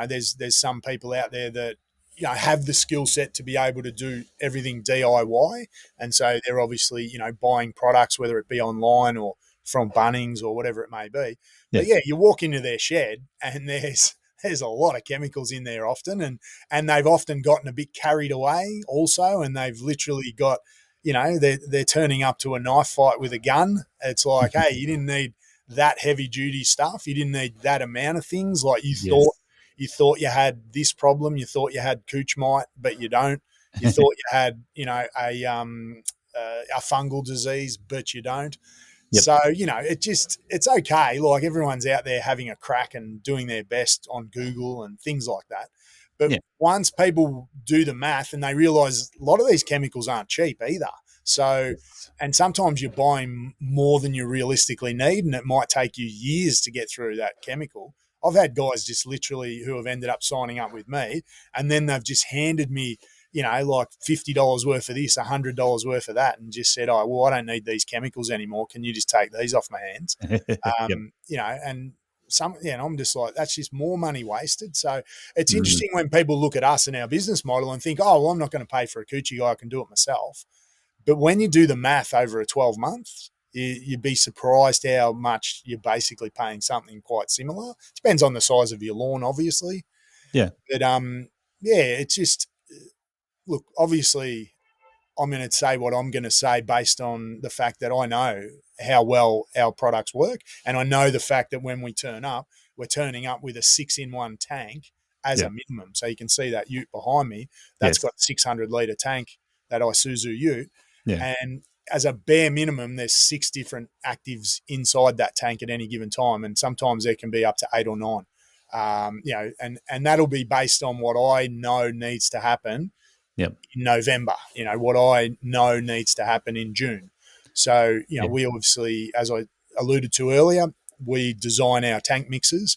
There's some people out there that have the skill set to be able to do everything DIY, and so they're obviously buying products, whether it be online or from Bunnings or whatever it may be. But you walk into their shed and there's a lot of chemicals in there often, and they've often gotten a bit carried away also, and they've literally got they're turning up to a knife fight with a gun. It's like, hey, you didn't need that heavy duty stuff. You didn't need that amount of things. Like you thought you had this problem. You thought you had cooch mite, but you don't. You thought you had a fungal disease, but you don't. Yep. So it's okay. Like everyone's out there having a crack and doing their best on Google and things like that. But once people do the math and they realize a lot of these chemicals aren't cheap either. So, and sometimes you're buying more than you realistically need, and it might take you years to get through that chemical. I've had guys just literally who have ended up signing up with me, and then they've just handed me, like $50 worth of this, $100 worth of that, and just said, oh, well, I don't need these chemicals anymore. Can you just take these off my hands? And I'm just like, that's just more money wasted. So it's interesting when people look at us and our business model and think, oh, well, I'm not going to pay for a Coochie guy. I can do it myself. But when you do the math over a 12 months, you'd be surprised how much you're basically paying something quite similar. Depends on the size of your lawn, obviously. Yeah. But it's just, look, obviously I'm going to say what I'm going to say based on the fact that I know how well our products work. And I know the fact that when we turn up, we're turning up with a 6-in-1 tank as a minimum. So you can see that ute behind me. That's got a 600 litre tank, that Isuzu ute. Yeah. And as a bare minimum, there's 6 different actives inside that tank at any given time. And sometimes there can be up to 8 or 9. And that'll be based on what I know needs to happen in November, what I know needs to happen in June. So, we obviously, as I alluded to earlier, we design our tank mixes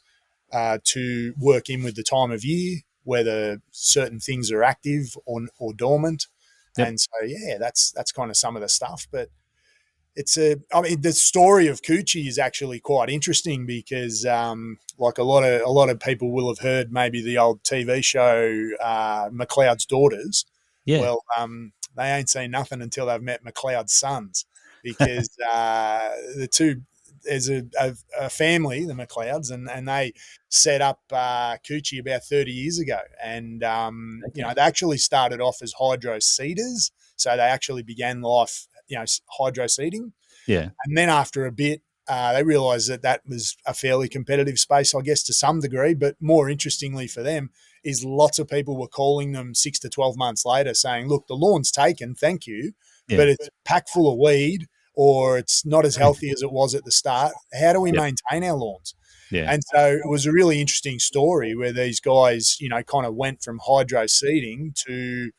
to work in with the time of year, whether certain things are active or dormant. Yep. And so, that's kind of some of the stuff. But the story of Coochie is actually quite interesting because, like a lot of people will have heard maybe the old TV show McLeod's Daughters. Yeah. Well, they ain't seen nothing until they've met McLeod's sons, because the two, a family, the McLeods, and they set up Coochie about 30 years ago. And, they actually started off as hydro seeders. So they actually began life, hydro seeding. Yeah. And then after a bit, they realised that was a fairly competitive space, I guess, to some degree. But more interestingly for them is lots of people were calling them 6 to 12 months later saying, look, the lawn's taken, thank you, but it's packed full of weed or it's not as healthy as it was at the start. How do we maintain our lawns? Yeah. And so it was a really interesting story where these guys, kind of went from hydro seeding to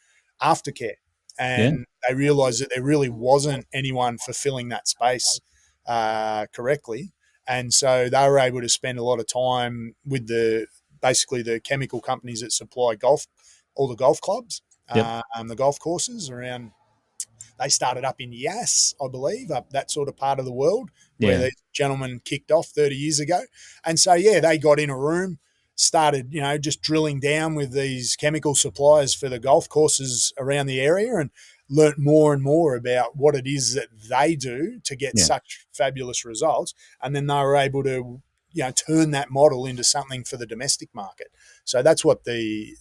aftercare. And they realised that there really wasn't anyone fulfilling that space correctly. And so they were able to spend a lot of time with basically the chemical companies that supply all the golf clubs, the golf courses around. They started up in Yass, I believe, up that sort of part of the world where these gentlemen kicked off 30 years ago. And so, they got in a room, started, just drilling down with these chemical suppliers for the golf courses around the area and learnt more and more about what it is that they do to get such fabulous results. And then they were able to, turn that model into something for the domestic market. So that's what the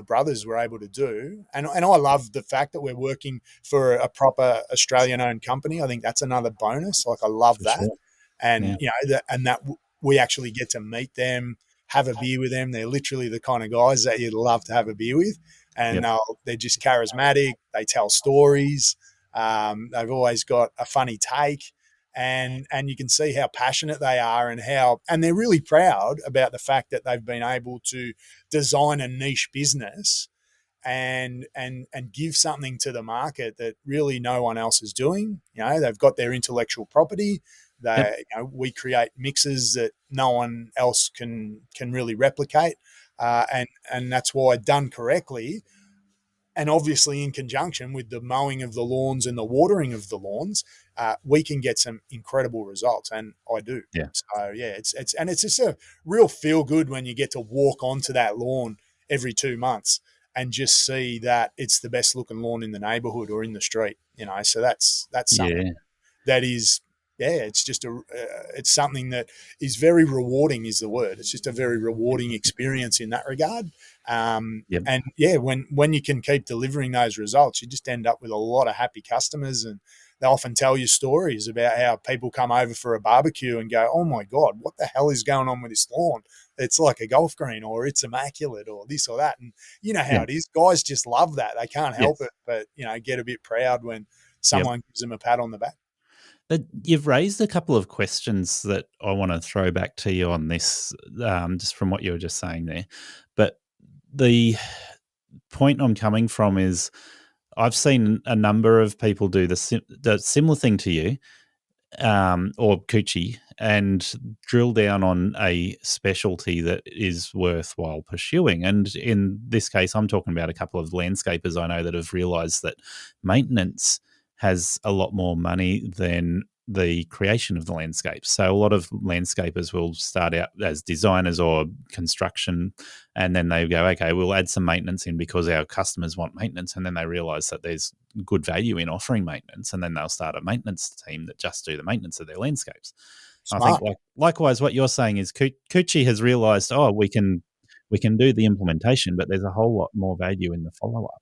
brothers were able to do. And I love the fact that we're working for a proper Australian-owned company. I think that's another bonus. Like, I love that. Sure. And, that we actually get to meet them, have a beer with them. They're literally the kind of guys that you'd love to have a beer with. And they're just charismatic. They tell stories. They've always got a funny take. And you can see how passionate they are and they're really proud about the fact that they've been able to design a niche business and give something to the market that really no one else is doing. They've got their intellectual property. We create mixes that no one else can really replicate. And that's why, done correctly, and obviously in conjunction with the mowing of the lawns and the watering of the lawns, we can get some incredible results, and I do. Yeah. So it's just a real feel good when you get to walk onto that lawn every 2 months and just see that it's the best looking lawn in the neighbourhood or in the street. So that's something that is. It's just it's something that is very rewarding is the word. It's just a very rewarding experience in that regard. And when you can keep delivering those results, you just end up with a lot of happy customers, and they often tell you stories about how people come over for a barbecue and go, oh my God, what the hell is going on with this lawn? It's like a golf green, or it's immaculate, or this or that. And you know how it is. Guys just love that. They can't help it, but get a bit proud when someone gives them a pat on the back. But you've raised a couple of questions that I want to throw back to you on this, just from what you were just saying there. But the point I'm coming from is I've seen a number of people do the similar thing to you, or Coochie, and drill down on a specialty that is worthwhile pursuing. And in this case, I'm talking about a couple of landscapers I know that have realised that maintenance has a lot more money than the creation of the landscape. So a lot of landscapers will start out as designers or construction, and then they go, okay, we'll add some maintenance in because our customers want maintenance. And then they realize that there's good value in offering maintenance, and then they'll start a maintenance team that just do the maintenance of their landscapes. Smart. I think likewise what you're saying is Coochie has realized, we can do the implementation, but there's a whole lot more value in the follow-up.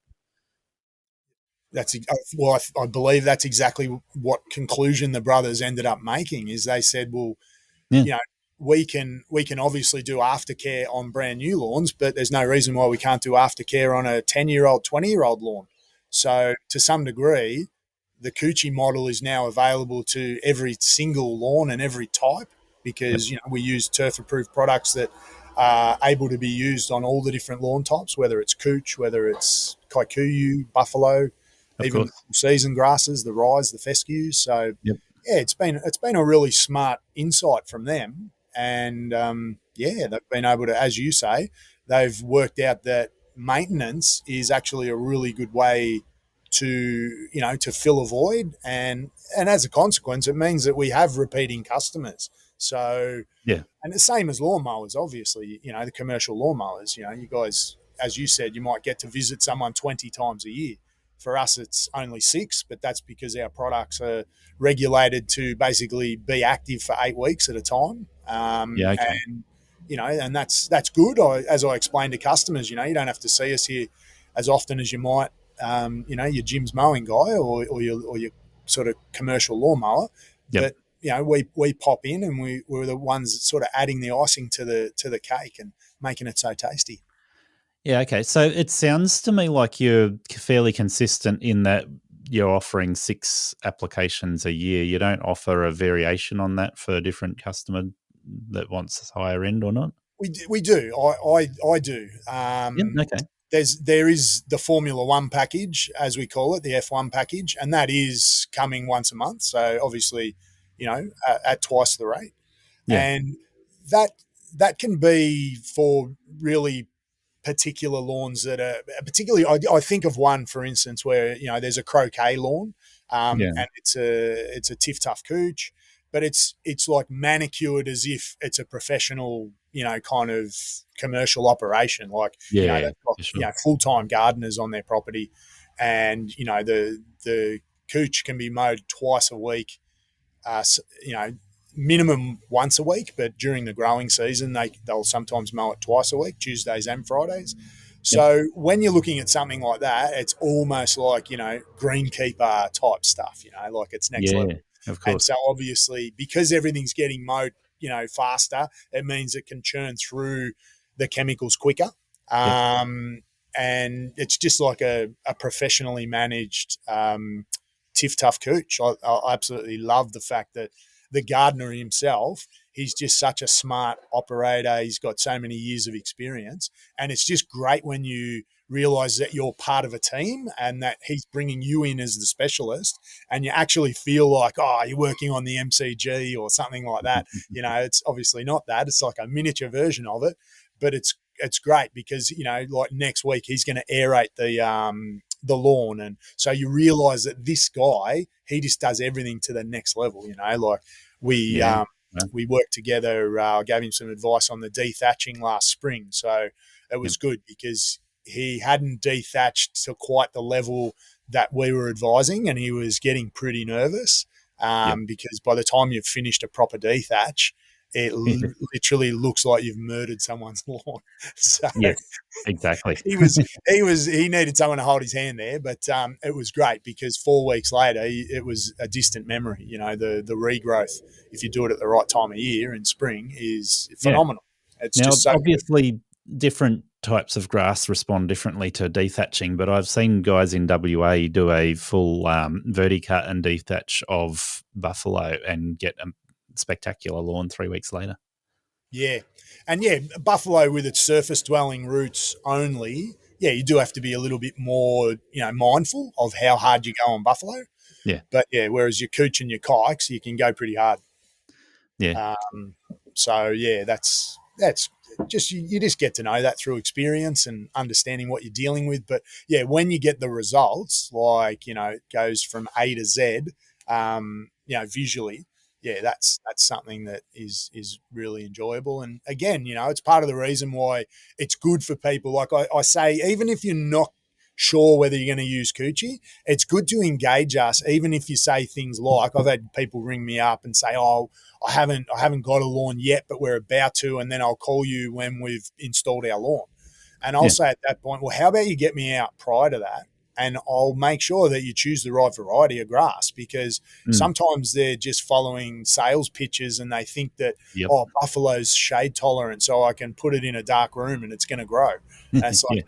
I believe that's exactly what conclusion the brothers ended up making. Is they said, well, we can obviously do aftercare on brand new lawns, but there's no reason why we can't do aftercare on a 10-year-old, 20-year-old lawn. So to some degree, the Coochie model is now available to every single lawn and every type, because we use turf-approved products that are able to be used on all the different lawn types, whether it's Cooch, whether it's Kikuyu, Buffalo, even the season grasses, the rye, the fescues. So it's been a really smart insight from them, and they've been able to, as you say, they've worked out that maintenance is actually a really good way to fill a void, and as a consequence, it means that we have repeating customers. So and the same as lawnmowers, obviously, the commercial lawnmowers. You guys, as you said, you might get to visit someone 20 times a year. For us, it's only 6, but that's because our products are regulated to basically be active for 8 weeks at a time. Yeah, okay. And and that's good. As I explained to customers, you don't have to see us here as often as you might, your Jim's mowing guy or your sort of commercial lawnmower. Yep. But we pop in and we're the ones that sort of adding the icing to the cake and making it so tasty. Yeah, okay. So it sounds to me like you're fairly consistent in that you're offering 6 applications a year. You don't offer a variation on that for a different customer that wants higher end or not? We do. I do. Yeah, okay. There is the Formula One package, as we call it, the F1 package, and that is coming once a month. So obviously, at twice the rate, Yeah. and that can be for really particular lawns that are particularly. I think of one, for instance, where there's a croquet lawn, Yeah. and it's a tiff tough cooch, but it's like manicured as if it's a professional, kind of commercial operation. Like Yeah, they've got for sure. full-time gardeners on their property, and the cooch can be mowed twice a week. Minimum once a week, but during the growing season, they'll sometimes mow it twice a week, Tuesdays and Fridays. So when you're looking at something like that, it's almost like, greenkeeper type stuff, like it's next level. Of And course. so obviously, because everything's getting mowed, faster, it means it can churn through the chemicals quicker. And it's just like a professionally managed tiff tough cooch. I absolutely love the fact that the gardener himself, he's just such a smart operator. He's got so many years of experience. And it's just great when you realize that you're part of a team and that he's bringing you in as the specialist and you actually feel like, oh, you're working on the MCG or something like that. It's obviously not that. It's like a miniature version of it, but it's great because, like next week he's going to aerate the lawn. And so you realize that this guy, he just does everything to the next level, like we worked together. I gave him some advice on the dethatching last spring. So it was good because he hadn't dethatched to quite the level that we were advising and he was getting pretty nervous because by the time you've finished a proper dethatch, it literally looks like you've murdered someone's lawn. So Yes, exactly. he needed someone to hold his hand there, but it was great because 4 weeks later, it was a distant memory. The regrowth, if you do it at the right time of year in spring, is phenomenal. It's now, just so obviously, different types of grass respond differently to dethatching, but I've seen guys in WA do a full verticut and dethatch of buffalo and get a spectacular lawn 3 weeks later. Yeah. And buffalo with its surface dwelling roots only, you do have to be a little bit more, mindful of how hard you go on buffalo. Yeah. But whereas your cooch and your kikes, you can go pretty hard. Yeah. So that's just you just get to know that through experience and understanding what you're dealing with. But when you get the results, like it goes from A to Z, visually, that's something that is really enjoyable. And again, it's part of the reason why it's good for people. Like I say, even if you're not sure whether you're going to use Coochie, it's good to engage us. Even if you say things like, I've had people ring me up and say, oh, I haven't got a lawn yet, but we're about to, and then I'll call you when we've installed our lawn. And I'll say at that point, well, how about you get me out prior to that? And I'll make sure that you choose the right variety of grass because sometimes they're just following sales pitches and they think that, buffalo's shade tolerant, so I can put it in a dark room and it's going to grow. And it's like,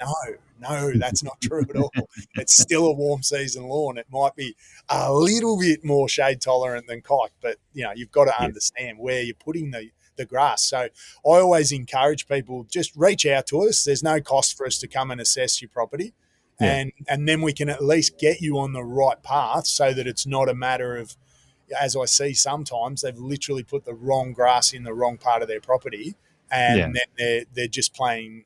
no, that's not true at all. It's still a warm season lawn. It might be a little bit more shade tolerant than kike, but, you've got to understand where you're putting the grass. So I always encourage people, just reach out to us. There's no cost for us to come and assess your property. And then we can at least get you on the right path so that it's not a matter of, as I see sometimes, they've literally put the wrong grass in the wrong part of their property and then they're just playing,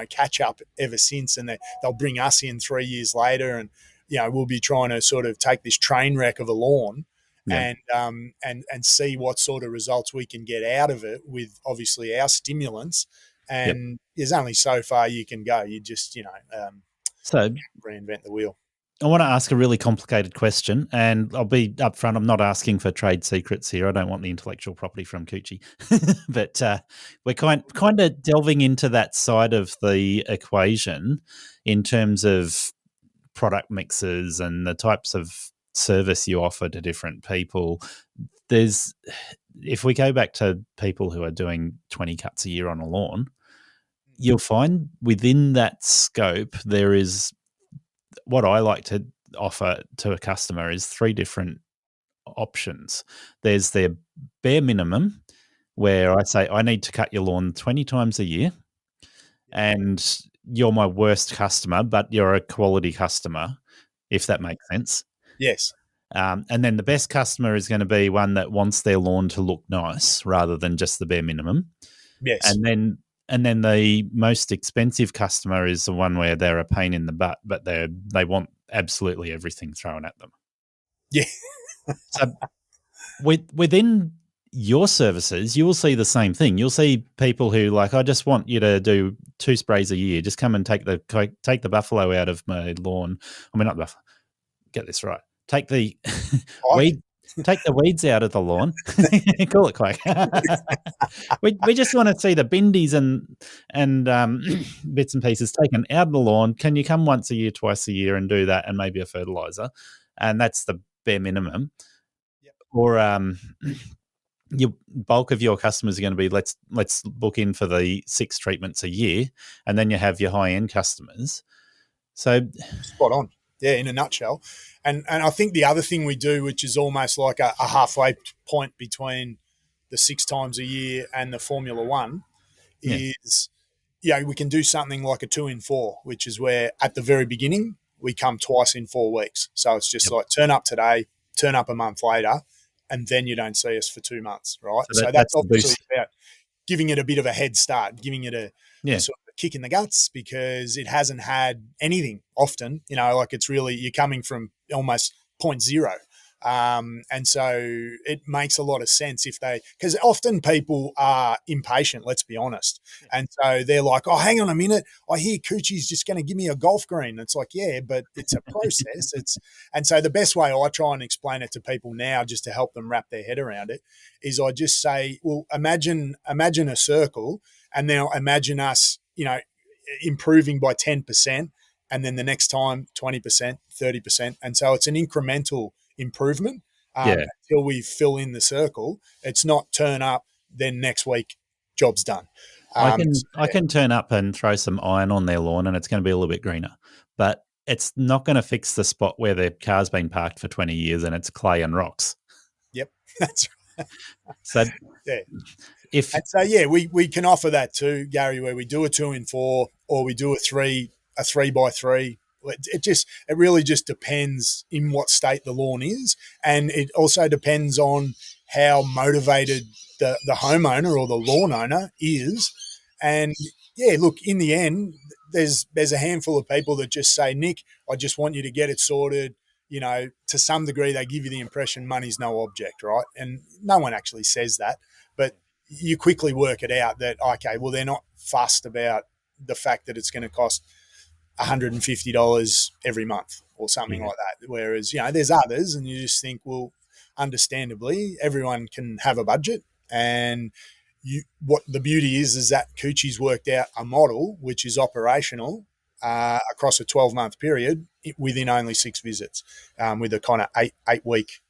catch up ever since. And they'll bring us in 3 years later and, we'll be trying to sort of take this train wreck of a lawn and see what sort of results we can get out of it with obviously our stimulants. And there's only so far you can go. You just, So reinvent the wheel. I want to ask a really complicated question, and I'll be upfront. I'm not asking for trade secrets here. I don't want the intellectual property from Coochie, but we're kind of delving into that side of the equation in terms of product mixes and the types of service you offer to different people. If we go back to people who are doing 20 cuts a year on a lawn, you'll find within that scope there is what I like to offer to a customer is 3 different options. There's their bare minimum, where I say, I need to cut your lawn 20 times a year, and you're my worst customer, but you're a quality customer, if that makes sense. Yes. And then the best customer is going to be one that wants their lawn to look nice rather than just the bare minimum. Yes. And then the most expensive customer is the one where they're a pain in the butt, but they want absolutely everything thrown at them. Yeah. So within your services, you will see the same thing. You'll see people who like, I just want you to do 2 sprays a year. Just come and take the buffalo out of my lawn. I mean, not buffalo. Get this right. Take the take the weeds out of the lawn. Call it quack. we just want to see the bindies and bits and pieces taken out of the lawn. Can you come once a year, twice a year, and do that, and maybe a fertilizer? And that's the bare minimum. Yep. Or your bulk of your customers are going to be let's book in for the 6 treatments a year, and then you have your high end customers. So spot on. Yeah, in a nutshell. And I think the other thing we do, which is almost like a halfway point between the 6 times a year and the Formula One, is we can do something like a 2 in 4, which is where at the very beginning we come twice in 4 weeks. So it's just like turn up today, turn up a month later, and then you don't see us for 2 months, right? So that's obviously about giving it a bit of a head start, giving it a sort of a kick in the guts, because it hasn't had anything often, like it's really, you're coming from almost 0.0. And so it makes a lot of sense because often people are impatient, let's be honest. And so they're like, oh, hang on a minute. I hear Coochie's just going to give me a golf green. It's like, yeah, but it's a process. And so the best way I try and explain it to people now, just to help them wrap their head around it, is I just say, well, imagine a circle, and now imagine us, improving by 10%, and then the next time 20%, 30%. And so it's an incremental improvement until we fill in the circle. It's not turn up, then next week job's done. I can turn up and throw some iron on their lawn and it's going to be a little bit greener, but it's not going to fix the spot where their car's been parked for 20 years and it's clay and rocks. Yep, that's right. So we can offer that too, Gary, where we do a 2 in 4 or we do a 3 by 3. It really just depends in what state the lawn is, and it also depends on how motivated the homeowner or the lawn owner is. And look, in the end, there's a handful of people that just say, Nick, I just want you to get it sorted. To some degree, they give you the impression money's no object, right? And no one actually says that, but you quickly work it out that, okay, well, they're not fussed about the fact that it's going to cost $150 every month or something like that. Whereas, there's others, and you just think, well, understandably, everyone can have a budget. And what the beauty is that Coochie's worked out a model which is operational across a 12-month period within only 6 visits, with a kind of 8-week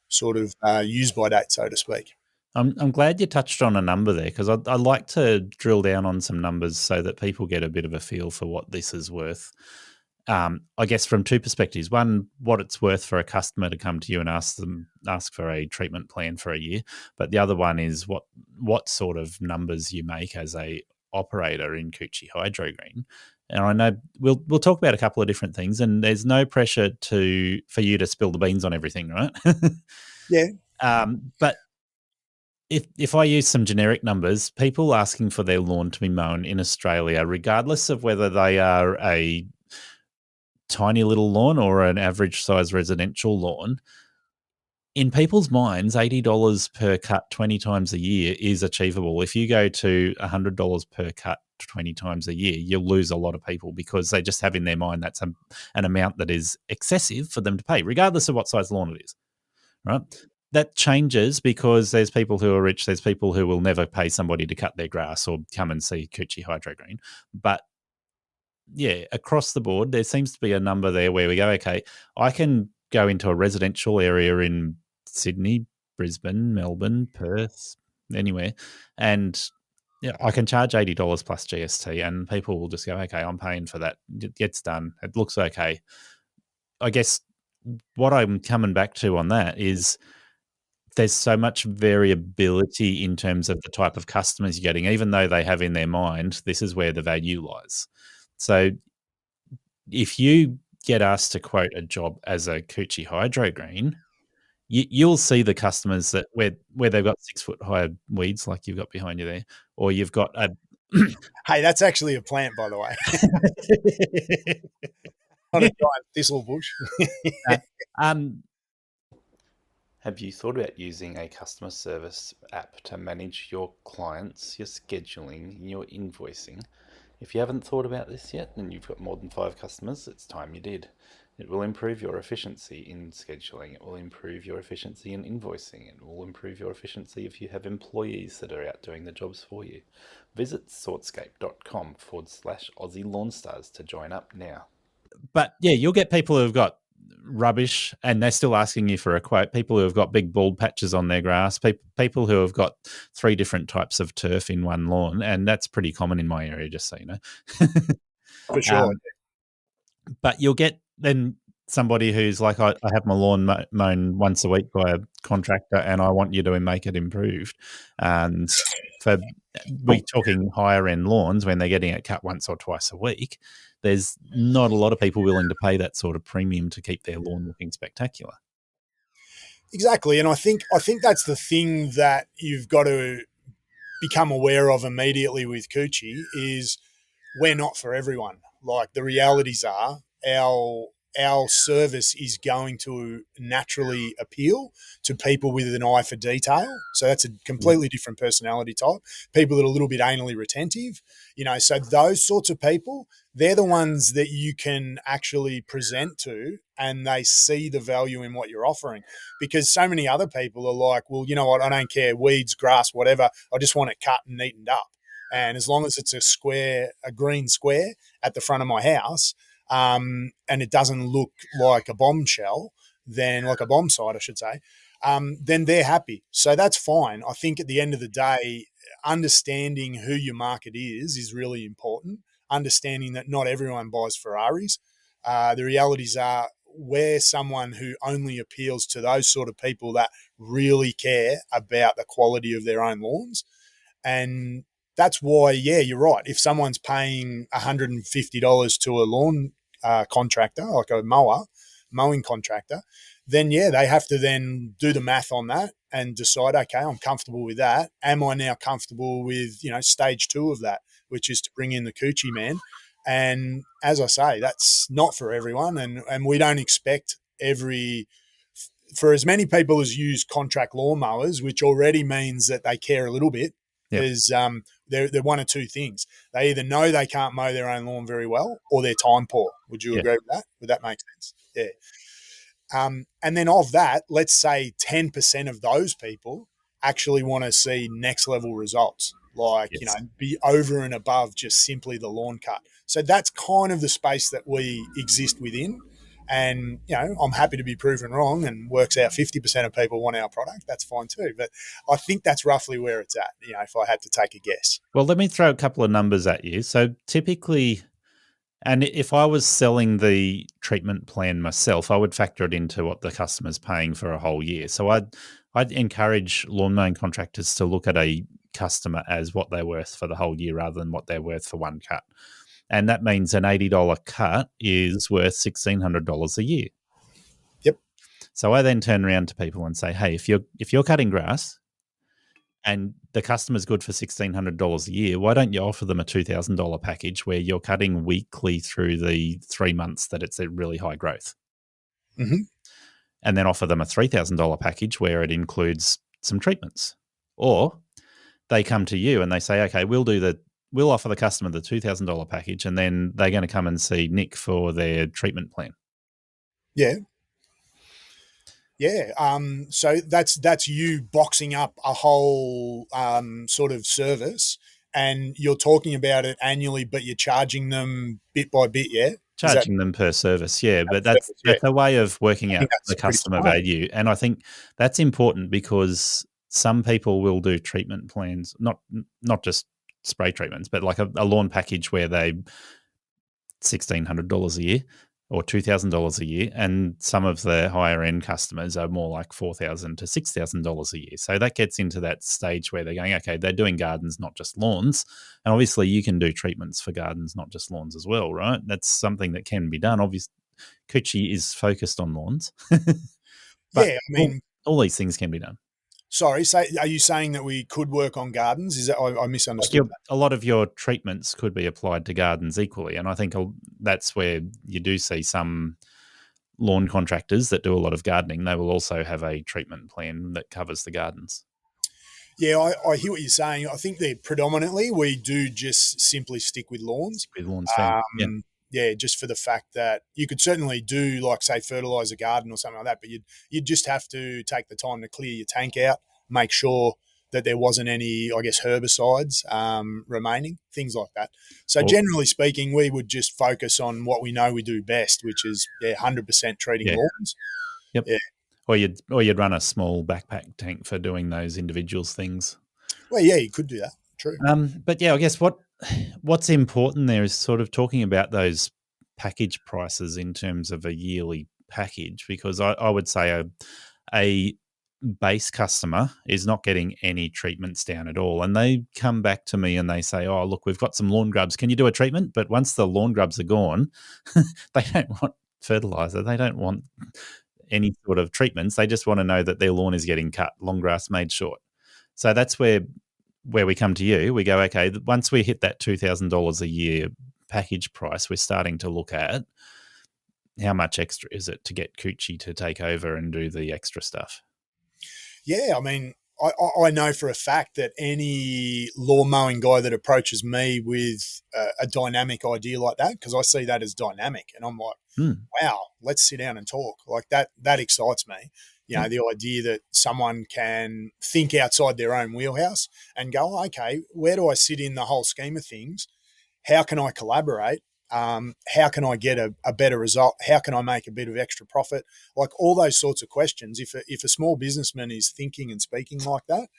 sort of use by date, so to speak. I'm glad you touched on a number there, because I like to drill down on some numbers so that people get a bit of a feel for what this is worth. I guess from 2 perspectives. One, what it's worth for a customer to come to you and ask for a treatment plan for a year. But the other one is what sort of numbers you make as a operator in Coochie HydroGreen. And I know we'll talk about a couple of different things, and there's no pressure for you to spill the beans on everything, right? Yeah. But if I use some generic numbers, people asking for their lawn to be mown in Australia, regardless of whether they are a tiny little lawn or an average size residential lawn, in people's minds, $80 per cut 20 times a year is achievable. If you go to $100 per cut 20 times a year, you'll lose a lot of people because they just have in their mind that's an amount that is excessive for them to pay, regardless of what size lawn it is, right? That changes because there's people who are rich, there's people who will never pay somebody to cut their grass or come and see Coochie HydroGreen. But yeah, across the board, there seems to be a number there where we go, okay, I can go into a residential area in Sydney, Brisbane, Melbourne, Perth, anywhere, and yeah, I can charge $80 plus GST, and people will just go, okay, I'm paying for that. It gets done. It looks okay. I guess what I'm coming back to on that is there's so much variability in terms of the type of customers you're getting, even though they have in their mind, this is where the value lies. So if you get asked to quote a job as a Coochie HydroGreen, you'll see the customers that where they've got 6 foot high weeds like you've got behind you there, or you've got a Hey, that's actually a plant, by the way. Not a giant thistle bush. Have you thought about using a customer service app to manage your clients, your scheduling, your invoicing? If you haven't thought about this yet and you've got more than 5 customers, it's time you did. It will improve your efficiency in scheduling. It will improve your efficiency in invoicing. It will improve your efficiency if you have employees that are out doing the jobs for you. Visit sortscape.com/Aussie Lawn Stars to join up now. But yeah, you'll get people who've got rubbish and they're still asking you for a quote. People who have got big bald patches on their grass, people who have got 3 different types of turf in one lawn, and that's pretty common in my area, just so you know. For sure. But you'll get then somebody who's like, I have my lawn mown once a week by a contractor and I want you to make it improved. And we're talking higher end lawns when they're getting it cut once or twice a week. There's not a lot of people willing to pay that sort of premium to keep their lawn looking spectacular. Exactly. And I think that's the thing that you've got to become aware of immediately with Coochie is we're not for everyone. Like the realities are our service is going to naturally appeal to people with an eye for detail. So that's a completely different personality type. People that are a little bit anally retentive, so those sorts of people, they're the ones that you can actually present to and they see the value in what you're offering. Because so many other people are like, well, you know what, I don't care, weeds, grass, whatever. I just want it cut and neatened up. And as long as it's a green square at the front of my house, and it doesn't look like a bombshell, then like a bomb site, I should say, then they're happy. So that's fine. I think at the end of the day, understanding who your market is really important. Understanding that not everyone buys Ferraris. The realities are we're someone who only appeals to those sort of people that really care about the quality of their own lawns. And that's why, yeah, you're right. If someone's paying $150 to a lawn contractor, like a mowing contractor, then yeah, they have to then do the math on that and decide, okay, I'm comfortable with that. Am I now comfortable with, stage 2 of that, which is to bring in the Coochie man? And as I say, that's not for everyone. And we don't expect for as many people as use contract lawnmowers, which already means that they care a little bit, is they're one of 2 things. They either know they can't mow their own lawn very well or they're time poor. Would you agree with that? Would that make sense? Yeah. And then of that, let's say 10% of those people actually want to see next level results, like, be over and above just simply the lawn cut. So that's kind of the space that we exist within. And, I'm happy to be proven wrong and works out 50% of people want our product. That's fine too. But I think that's roughly where it's at, if I had to take a guess. Well, let me throw a couple of numbers at you. So typically, and if I was selling the treatment plan myself, I would factor it into what the customer's paying for a whole year. So I'd encourage lawn mowing contractors to look at a customer as what they're worth for the whole year rather than what they're worth for one cut. And that means an $80 cut is worth $1,600 a year. Yep. So I then turn around to people and say, hey, if you're cutting grass and the customer's good for $1,600 a year, why don't you offer them a $2,000 package where you're cutting weekly through the 3 months that it's at really high growth? Mm-hmm. And then offer them a $3,000 package where it includes some treatments. Or they come to you and they say, okay, we'll do the we'll offer the customer the $2,000 package, and then they're going to come and see Nick for their treatment plan. Yeah. Yeah. So that's you boxing up a whole sort of service, and you're talking about it annually, but you're charging them bit by bit. Yeah. Charging them per service, yeah, but service, that's a way of working out that's the pretty customer smart. value, and I think that's important because some people will do treatment plans, not just spray treatments, but like a lawn package where they $1,600 a year or $2,000 a year, and some of the higher end customers are more like $4,000 to $6,000 a year. So that gets into that stage where they're going, okay, they're doing gardens, not just lawns, and obviously you can do treatments for gardens, not just lawns as well, right? That's something that can be done. Obviously, Coochie is focused on lawns, but Yeah. I mean, all these things can be done. sorry. So, are you saying that we could work on gardens? Is that I Like misunderstood that? a lot of your treatments could be applied to gardens equally, and I think that's where you do see some lawn contractors that do a lot of gardening. They will also have a treatment plan that covers the gardens. Yeah, I hear what you're saying. I think that predominantly we do just simply stick with lawns. With lawns, yeah. Yeah, just for the fact that you could certainly do, like, say, fertilize a garden or something like that, but you'd just have to take the time to clear your tank out, make sure that there wasn't any, I guess, herbicides remaining, things like that. So generally speaking, we would just focus on what we know we do best, which is 100% treating lawns. Yep. Yeah. Or you'd run a small backpack tank for doing those individuals things. Well, yeah, you could do that. True. But yeah, I guess what's important there is sort of talking about those package prices in terms of a yearly package, because I would say a base customer is not getting any treatments down at all. And they come back to me and they say, oh, look, we've got some lawn grubs. Can you do a treatment? But once the lawn grubs are gone, they don't want fertilizer. They don't want any sort of treatments. They just want to know that their lawn is getting cut, long grass made short. So that's where we come to you. We go, okay, once we hit that $2,000 a year package price, we're starting to look at how much extra is it to get Coochie to take over and do the extra stuff. Yeah, I mean, I know for a fact that any lawn mowing guy that approaches me with a dynamic idea like that, because I see that as dynamic, and I'm like, wow, let's sit down and talk. Like that excites me. You know, the idea that someone can think outside their own wheelhouse and go, okay, where do I sit in the whole scheme of things? How can I collaborate? How can I get a better result? How can I make a bit of extra profit? Like all those sorts of questions. If a small businessman is thinking and speaking like that,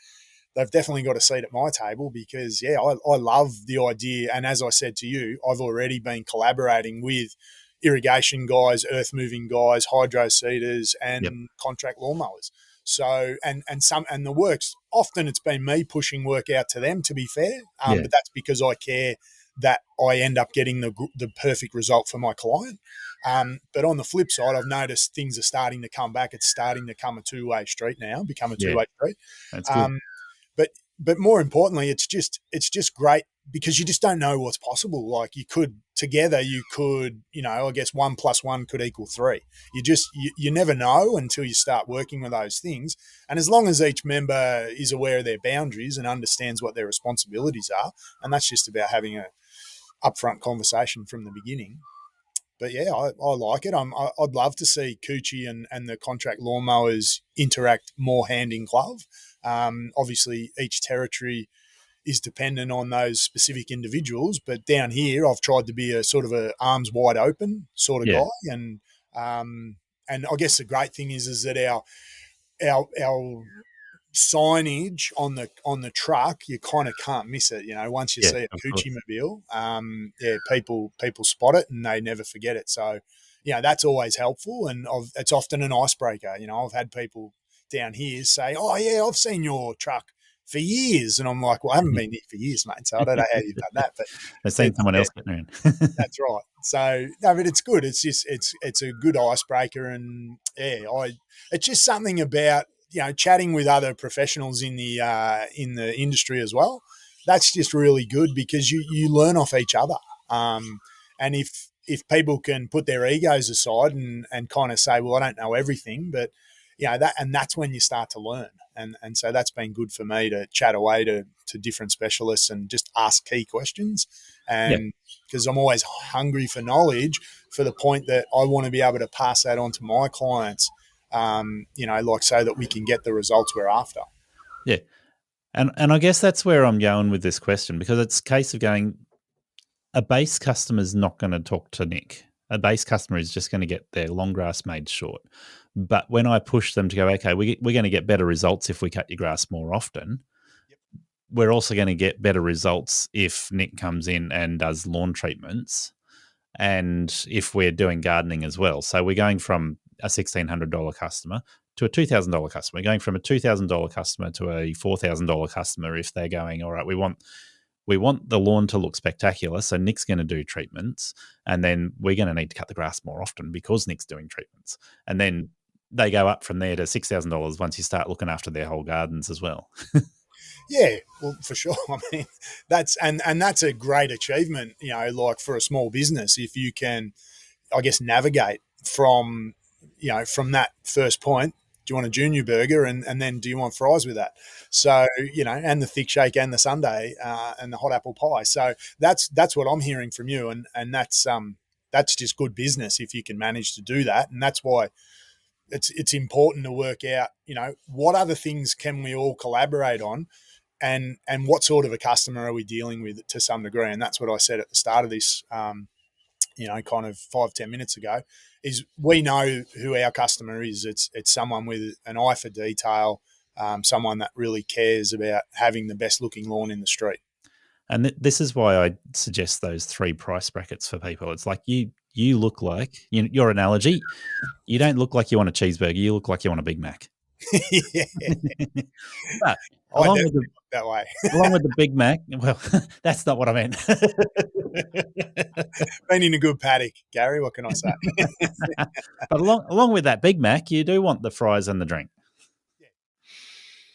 they've definitely got a seat at my table, because, I love the idea. And as I said to you, I've already been collaborating with irrigation guys, earth moving guys, hydro seeders, and contract lawnmowers. So, and the works, often it's been me pushing work out to them, to be fair. But that's because I care that I end up getting the perfect result for my client. But on the flip side, I've noticed things are starting to come back. It's starting to become a two-way street. That's good. But more importantly, it's just great, because you just don't know what's possible. Like you could, I guess 1 + 1 could equal 3. You never know until you start working with those things. And as long as each member is aware of their boundaries and understands what their responsibilities are, and that's just about having a upfront conversation from the beginning. But yeah, I like it. I'd love to see Coochie and the contract lawnmowers interact more hand in glove. Obviously, each territory is dependent on those specific individuals, but down here, I've tried to be a sort of a arms wide open sort of guy, and I guess the great thing is that our signage on the truck, you kind of can't miss it. Once you see a Coochie mobile, people spot it and they never forget it. So, that's always helpful, and it's often an icebreaker. I've had people down here say, "Oh yeah, I've seen your truck for years," and I'm like, "Well, I haven't been here for years, mate, so I don't know how you've done that." But I've seen someone else getting around. That's right. So no, but it's good. It's just it's a good icebreaker, and it's just something about chatting with other professionals in the industry as well. That's just really good, because you learn off each other. And if people can put their egos aside and kind of say, well, I don't know everything, but that's when you start to learn. And so that's been good for me to chat away to different specialists and just ask key questions. And because I'm always hungry for knowledge, for the point that I want to be able to pass that on to my clients, so that we can get the results we're after. Yeah. And I guess that's where I'm going with this question, because it's a case of going, a base customer is not going to talk to Nick. A base customer is just going to get their long grass made short. But when I push them to go, okay, we're going to get better results if we cut your grass more often, we're also going to get better results if Nick comes in and does lawn treatments, and if we're doing gardening as well. So we're going from a $1,600 customer to a $2,000 customer. We're going from a $2,000 customer to a $4,000 customer if they're going, all right, we want the lawn to look spectacular, so Nick's going to do treatments, and then we're going to need to cut the grass more often because Nick's doing treatments. And then they go up from there to $6,000 once you start looking after their whole gardens as well. Yeah, well, for sure. I mean, that's a great achievement, like for a small business, if you can, I guess, navigate from that first point. Do you want a junior burger, and then do you want fries with that? So, and the thick shake and the sundae and the hot apple pie. So that's what I'm hearing from you, and that's just good business if you can manage to do that. And that's why it's important to work out, what other things can we all collaborate on, and what sort of a customer are we dealing with to some degree. And that's what I said at the start of this, kind of 5-10 minutes ago, is we know who our customer is. It's someone with an eye for detail, someone that really cares about having the best looking lawn in the street. And this is why I suggest those 3 price brackets for people. It's like you look like, your analogy, you don't look like you want a cheeseburger, you look like you want a Big Mac. Yeah. But along with that way. Along with the Big Mac, well, that's not what I meant. Been in a good paddock, Gary, what can I say? But along with that Big Mac, you do want the fries and the drink. Yeah.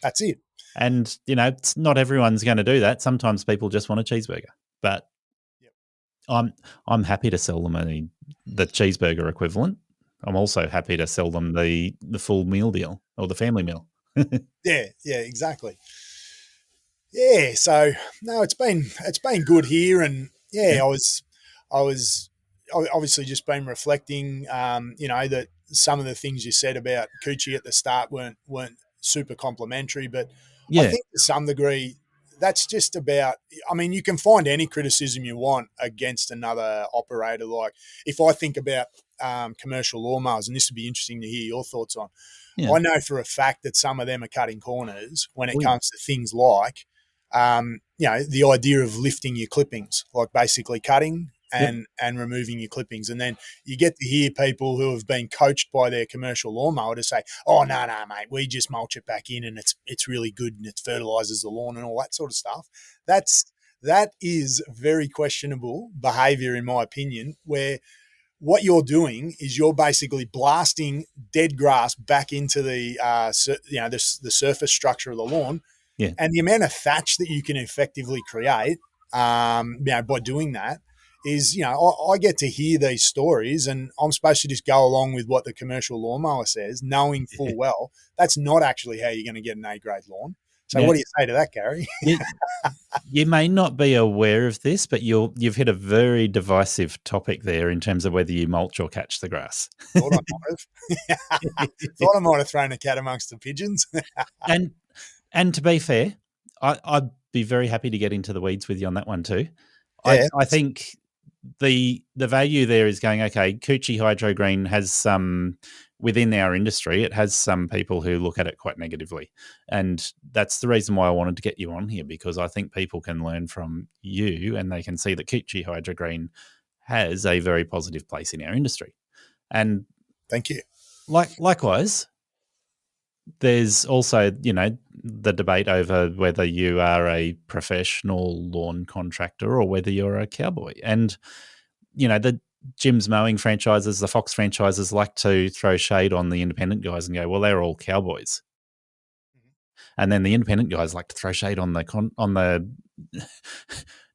That's it. And, it's not everyone's going to do that. Sometimes people just want a cheeseburger. But I'm happy to sell them the cheeseburger equivalent. I'm also happy to sell them the full meal deal or the family meal. Yeah, exactly. Yeah, so no, it's been good here, and I was obviously just been reflecting, that some of the things you said about Coochie at the start weren't super complimentary, but I think to some degree that's just about. I mean, you can find any criticism you want against another operator. Like if I think about commercial lawnmowers, and this would be interesting to hear your thoughts on. Yeah. I know for a fact that some of them are cutting corners when it comes to things like, the idea of lifting your clippings, like basically cutting and removing your clippings. And then you get to hear people who have been coached by their commercial lawnmower to say, oh, no, mate, we just mulch it back in and it's really good and it fertilizes the lawn and all that sort of stuff. That is very questionable behavior, in my opinion, where what you're doing is you're basically blasting dead grass back into the surface structure of the lawn, and the amount of thatch that you can effectively create, by doing that is, I get to hear these stories, and I'm supposed to just go along with what the commercial lawnmower says, knowing full well that's not actually how you're going to get an A-grade lawn. So what do you say to that, Gary? You may not be aware of this, but you've hit a very divisive topic there in terms of whether you mulch or catch the grass. Thought I might have. Thought I might have thrown a cat amongst the pigeons. And to be fair, I'd be very happy to get into the weeds with you on that one too. Yeah. I think the value there is going, okay, Coochie HydroGreen has some, within our industry, it has some people who look at it quite negatively. And that's the reason why I wanted to get you on here, because I think people can learn from you and they can see that Coochie HydroGreen has a very positive place in our industry. And thank you. Likewise, there's also, the debate over whether you are a professional lawn contractor or whether you're a cowboy. And, the Jim's Mowing franchises, the Fox franchises like to throw shade on the independent guys and go, well, they're all cowboys. Mm-hmm. And then the independent guys like to throw shade on the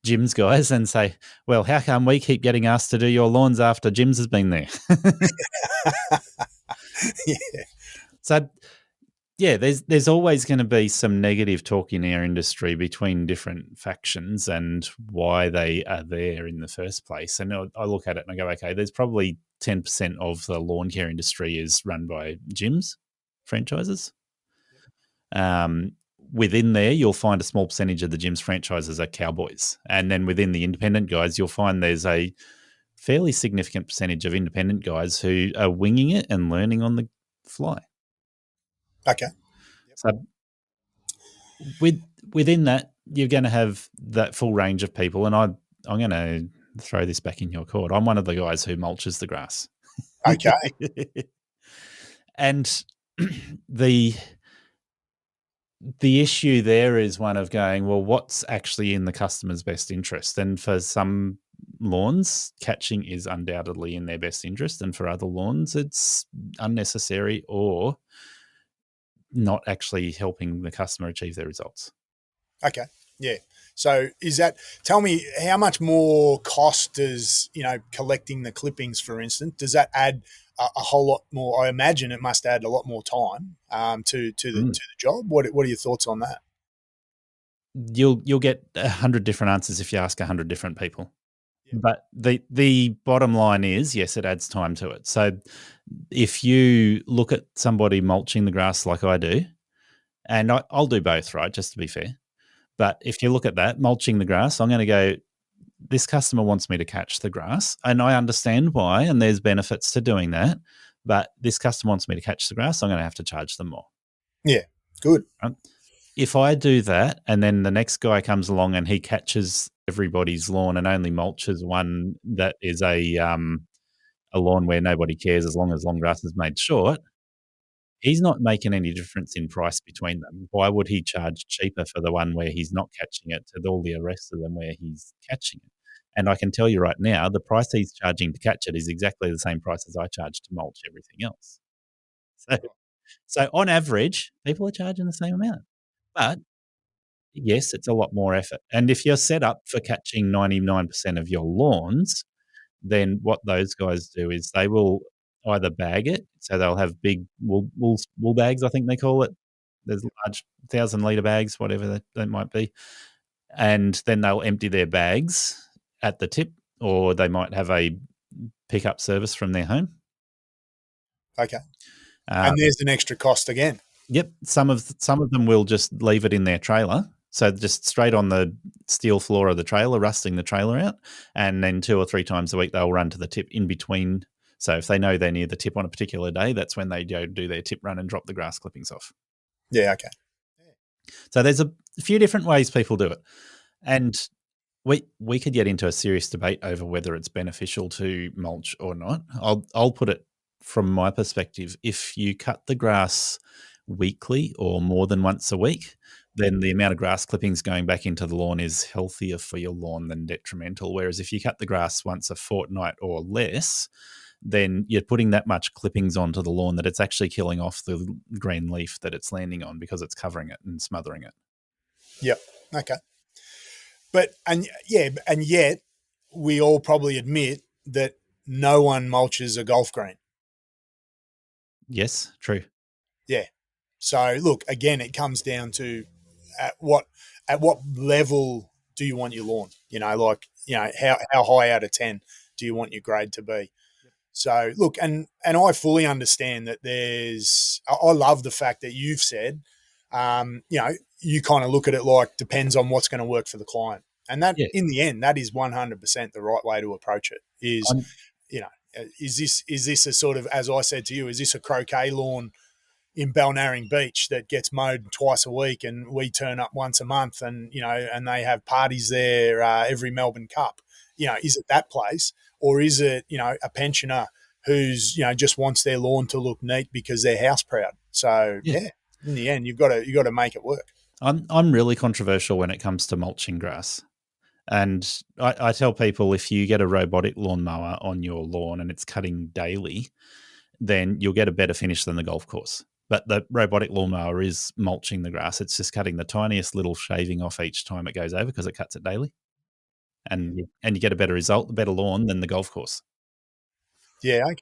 Jim's guys and say, well, how come we keep getting asked to do your lawns after Jim's has been there? Yeah. So, yeah, there's always going to be some negative talk in our industry between different factions and why they are there in the first place. And I look at it and I go, okay, there's probably 10% of the lawn care industry is run by gyms, franchises. Within there, you'll find a small percentage of the gyms franchises are cowboys. And then within the independent guys, you'll find there's a fairly significant percentage of independent guys who are winging it and learning on the fly. Okay. So within that, you're going to have that full range of people. And I'm going to throw this back in your court. I'm one of the guys who mulches the grass. Okay. And the issue there is one of going, well, what's actually in the customer's best interest? And for some lawns, catching is undoubtedly in their best interest. And for other lawns, it's unnecessary or not actually helping the customer achieve their results. Okay. Yeah. So tell me, how much more cost does, collecting the clippings, for instance, does that add a whole lot more? I imagine it must add a lot more time to the job. What are your thoughts on that? You'll get 100 different answers if you ask 100 different people. Yeah. But the bottom line is, yes, it adds time to it. So if you look at somebody mulching the grass like I do, and I'll do both, right, just to be fair. But if you look at that, mulching the grass, I'm going to go, this customer wants me to catch the grass, and I understand why, and there's benefits to doing that. But this customer wants me to catch the grass, I'm going to have to charge them more. Yeah, good. Right? If I do that, and then the next guy comes along and he catches everybody's lawn and only mulches one that is a lawn where nobody cares as long as long grass is made short, he's not making any difference in price between them. Why would he charge cheaper for the one where he's not catching it to all the rest of them where he's catching it? And I can tell you right now, the price he's charging to catch it is exactly the same price as I charge to mulch everything else. So on average, people are charging the same amount. But yes, it's a lot more effort. And if you're set up for catching 99% of your lawns, then what those guys do is they will either bag it, so they'll have big wool bags, I think they call it. There's large 1,000-litre bags, whatever that might be. And then they'll empty their bags at the tip, or they might have a pickup service from their home. Okay. And there's an extra cost again. Yep. Some of them will just leave it in their trailer. So just straight on the steel floor of the trailer, rusting the trailer out. And then 2 or 3 times a week, they'll run to the tip in between. So if they know they're near the tip on a particular day, that's when they go do their tip run and drop the grass clippings off. Yeah, okay. So there's a few different ways people do it. And we could get into a serious debate over whether it's beneficial to mulch or not. I'll put it from my perspective. If you cut the grass weekly or more than once a week, then the amount of grass clippings going back into the lawn is healthier for your lawn than detrimental. Whereas if you cut the grass once a fortnight or less, then you're putting that much clippings onto the lawn that it's actually killing off the green leaf that it's landing on because it's covering it and smothering it. Yep. Okay. And yet we all probably admit that no one mulches a golf green. Yes, true. Yeah. So look, again, it comes down to at what level do you want your lawn? How high out of 10 do you want your grade to be? So look, and I fully understand that I love the fact that you've said, you kind of look at it like depends on what's going to work for the client. And that in the end, that is 100% the right way to approach it is this a sort of, as I said to you, is this a croquet lawn in Balnarring Beach that gets mowed twice a week and we turn up once a month and they have parties there every Melbourne Cup? Is it that place, or is it, a pensioner who's, just wants their lawn to look neat because they're house proud? So in the end, you've got to make it work. I'm really controversial when it comes to mulching grass. And I tell people if you get a robotic lawnmower on your lawn and it's cutting daily, then you'll get a better finish than the golf course. But the robotic lawnmower is mulching the grass. It's just cutting the tiniest little shaving off each time it goes over because it cuts it daily. And you get a better result, a better lawn than the golf course. Yeah, okay.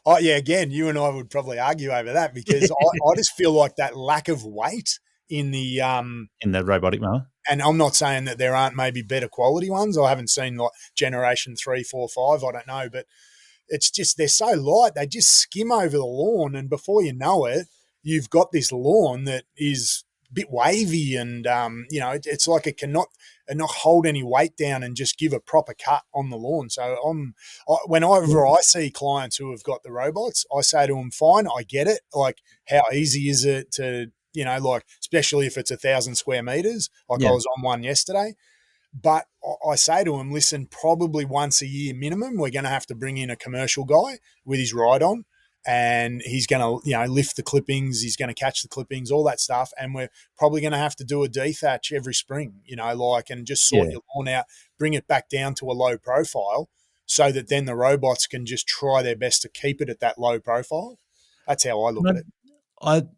Yeah, again, you and I would probably argue over that because I just feel like that lack of weight in the in the robotic mower. and I'm not saying that there aren't maybe better quality ones. I haven't seen like generation 3, 4, 5. I don't know, but it's just they're so light. They just skim over the lawn, and before you know it, you've got this lawn that is a bit wavy, and it's like it cannot not hold any weight down and just give a proper cut on the lawn. So whenever I see clients who have got the robots, I say to them, "Fine, I get it. Like, how easy is it to like especially if it's 1,000 square meters? Like I was on one yesterday." But I say to him, listen, probably once a year minimum, we're going to have to bring in a commercial guy with his ride on, and he's going to, lift the clippings. He's going to catch the clippings, all that stuff. And we're probably going to have to do a dethatch every spring, and just sort your lawn out, bring it back down to a low profile so that then the robots can just try their best to keep it at that low profile. That's how I look at it.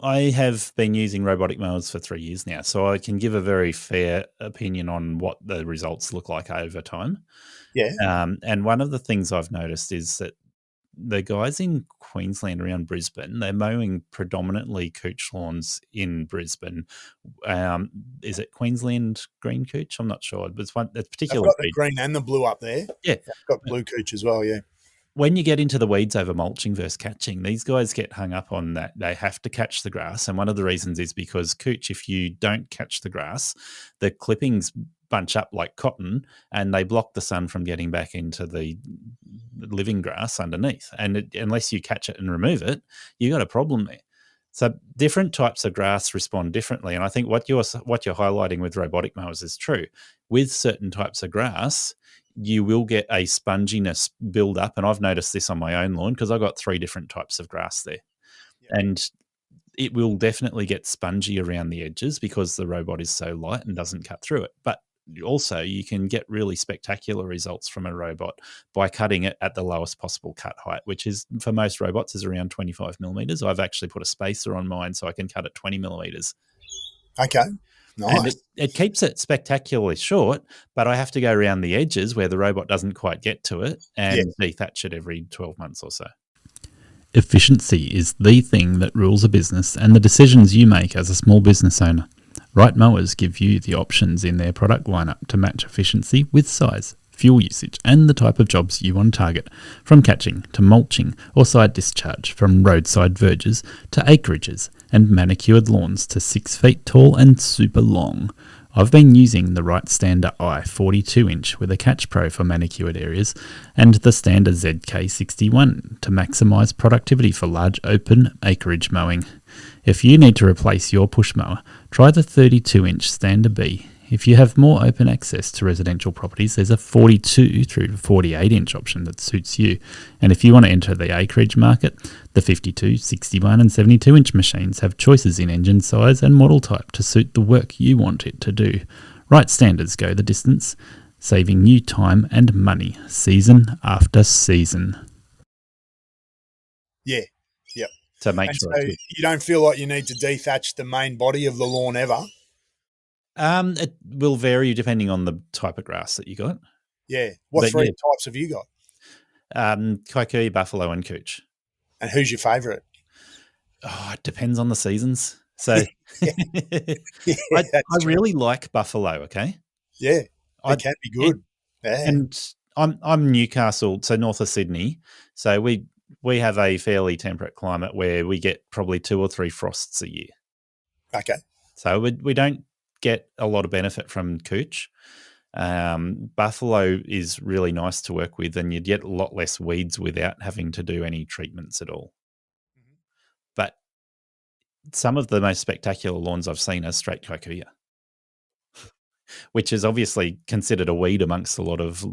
I have been using robotic mowers for 3 years now, so I can give a very fair opinion on what the results look like over time. Yeah. And one of the things I've noticed is that the guys in Queensland around Brisbane, they're mowing predominantly cooch lawns in Brisbane. Is it Queensland green cooch? I'm not sure. But it's particularly I've got the green and the blue up there. Yeah. I've got blue cooch as well, yeah. When you get into the weeds over mulching versus catching, these guys get hung up on that. They have to catch the grass. And one of the reasons is because cooch, if you don't catch the grass, the clippings bunch up like cotton and they block the sun from getting back into the living grass underneath. And unless you catch it and remove it, you got a problem there. So different types of grass respond differently. And I think what you're highlighting with robotic mowers is true. With certain types of grass, you will get a sponginess build up. And I've noticed this on my own lawn because I've got 3 different types of grass there. Yep. And it will definitely get spongy around the edges because the robot is so light and doesn't cut through it. But also you can get really spectacular results from a robot by cutting it at the lowest possible cut height, which is for most robots is around 25 millimeters. I've actually put a spacer on mine so I can cut at 20 millimeters. Okay. Nice. And it keeps it spectacularly short, but I have to go around the edges where the robot doesn't quite get to it and dethatch it every 12 months or so. Efficiency is the thing that rules a business and the decisions you make as a small business owner. Right Mowers give you the options in their product lineup to match efficiency with size, fuel usage, and the type of jobs you want to target, from catching to mulching or side discharge, from roadside verges to acreages, and manicured lawns to 6 feet tall and super long. I've been using the Right Stander I 42-inch with a Catch Pro for manicured areas and the Stander ZK61 to maximise productivity for large open acreage mowing. If you need to replace your push mower, try the 32-inch Stander B. If you have more open access to residential properties, there's a 42 through to 48-inch option that suits you. And if you want to enter the acreage market, the 52, 61 and 72-inch machines have choices in engine size and model type to suit the work you want it to do. Right Standards go the distance, saving you time and money season after season. Yeah, yep. So make sure you don't feel like you need to dethatch the main body of the lawn ever? It will vary depending on the type of grass that you got. Yeah. What 3 types have you got? Kikuyu, buffalo, and cooch. And who's your favourite? Oh, it depends on the seasons. So I really like buffalo. Okay. Yeah, it can be good. And I'm Newcastle, so north of Sydney. So we have a fairly temperate climate where we get probably 2 or 3 frosts a year. Okay. So we don't get a lot of benefit from cooch. Buffalo is really nice to work with, and you'd get a lot less weeds without having to do any treatments at all. Mm-hmm. But some of the most spectacular lawns I've seen are straight kikuyu, which is obviously considered a weed amongst a lot of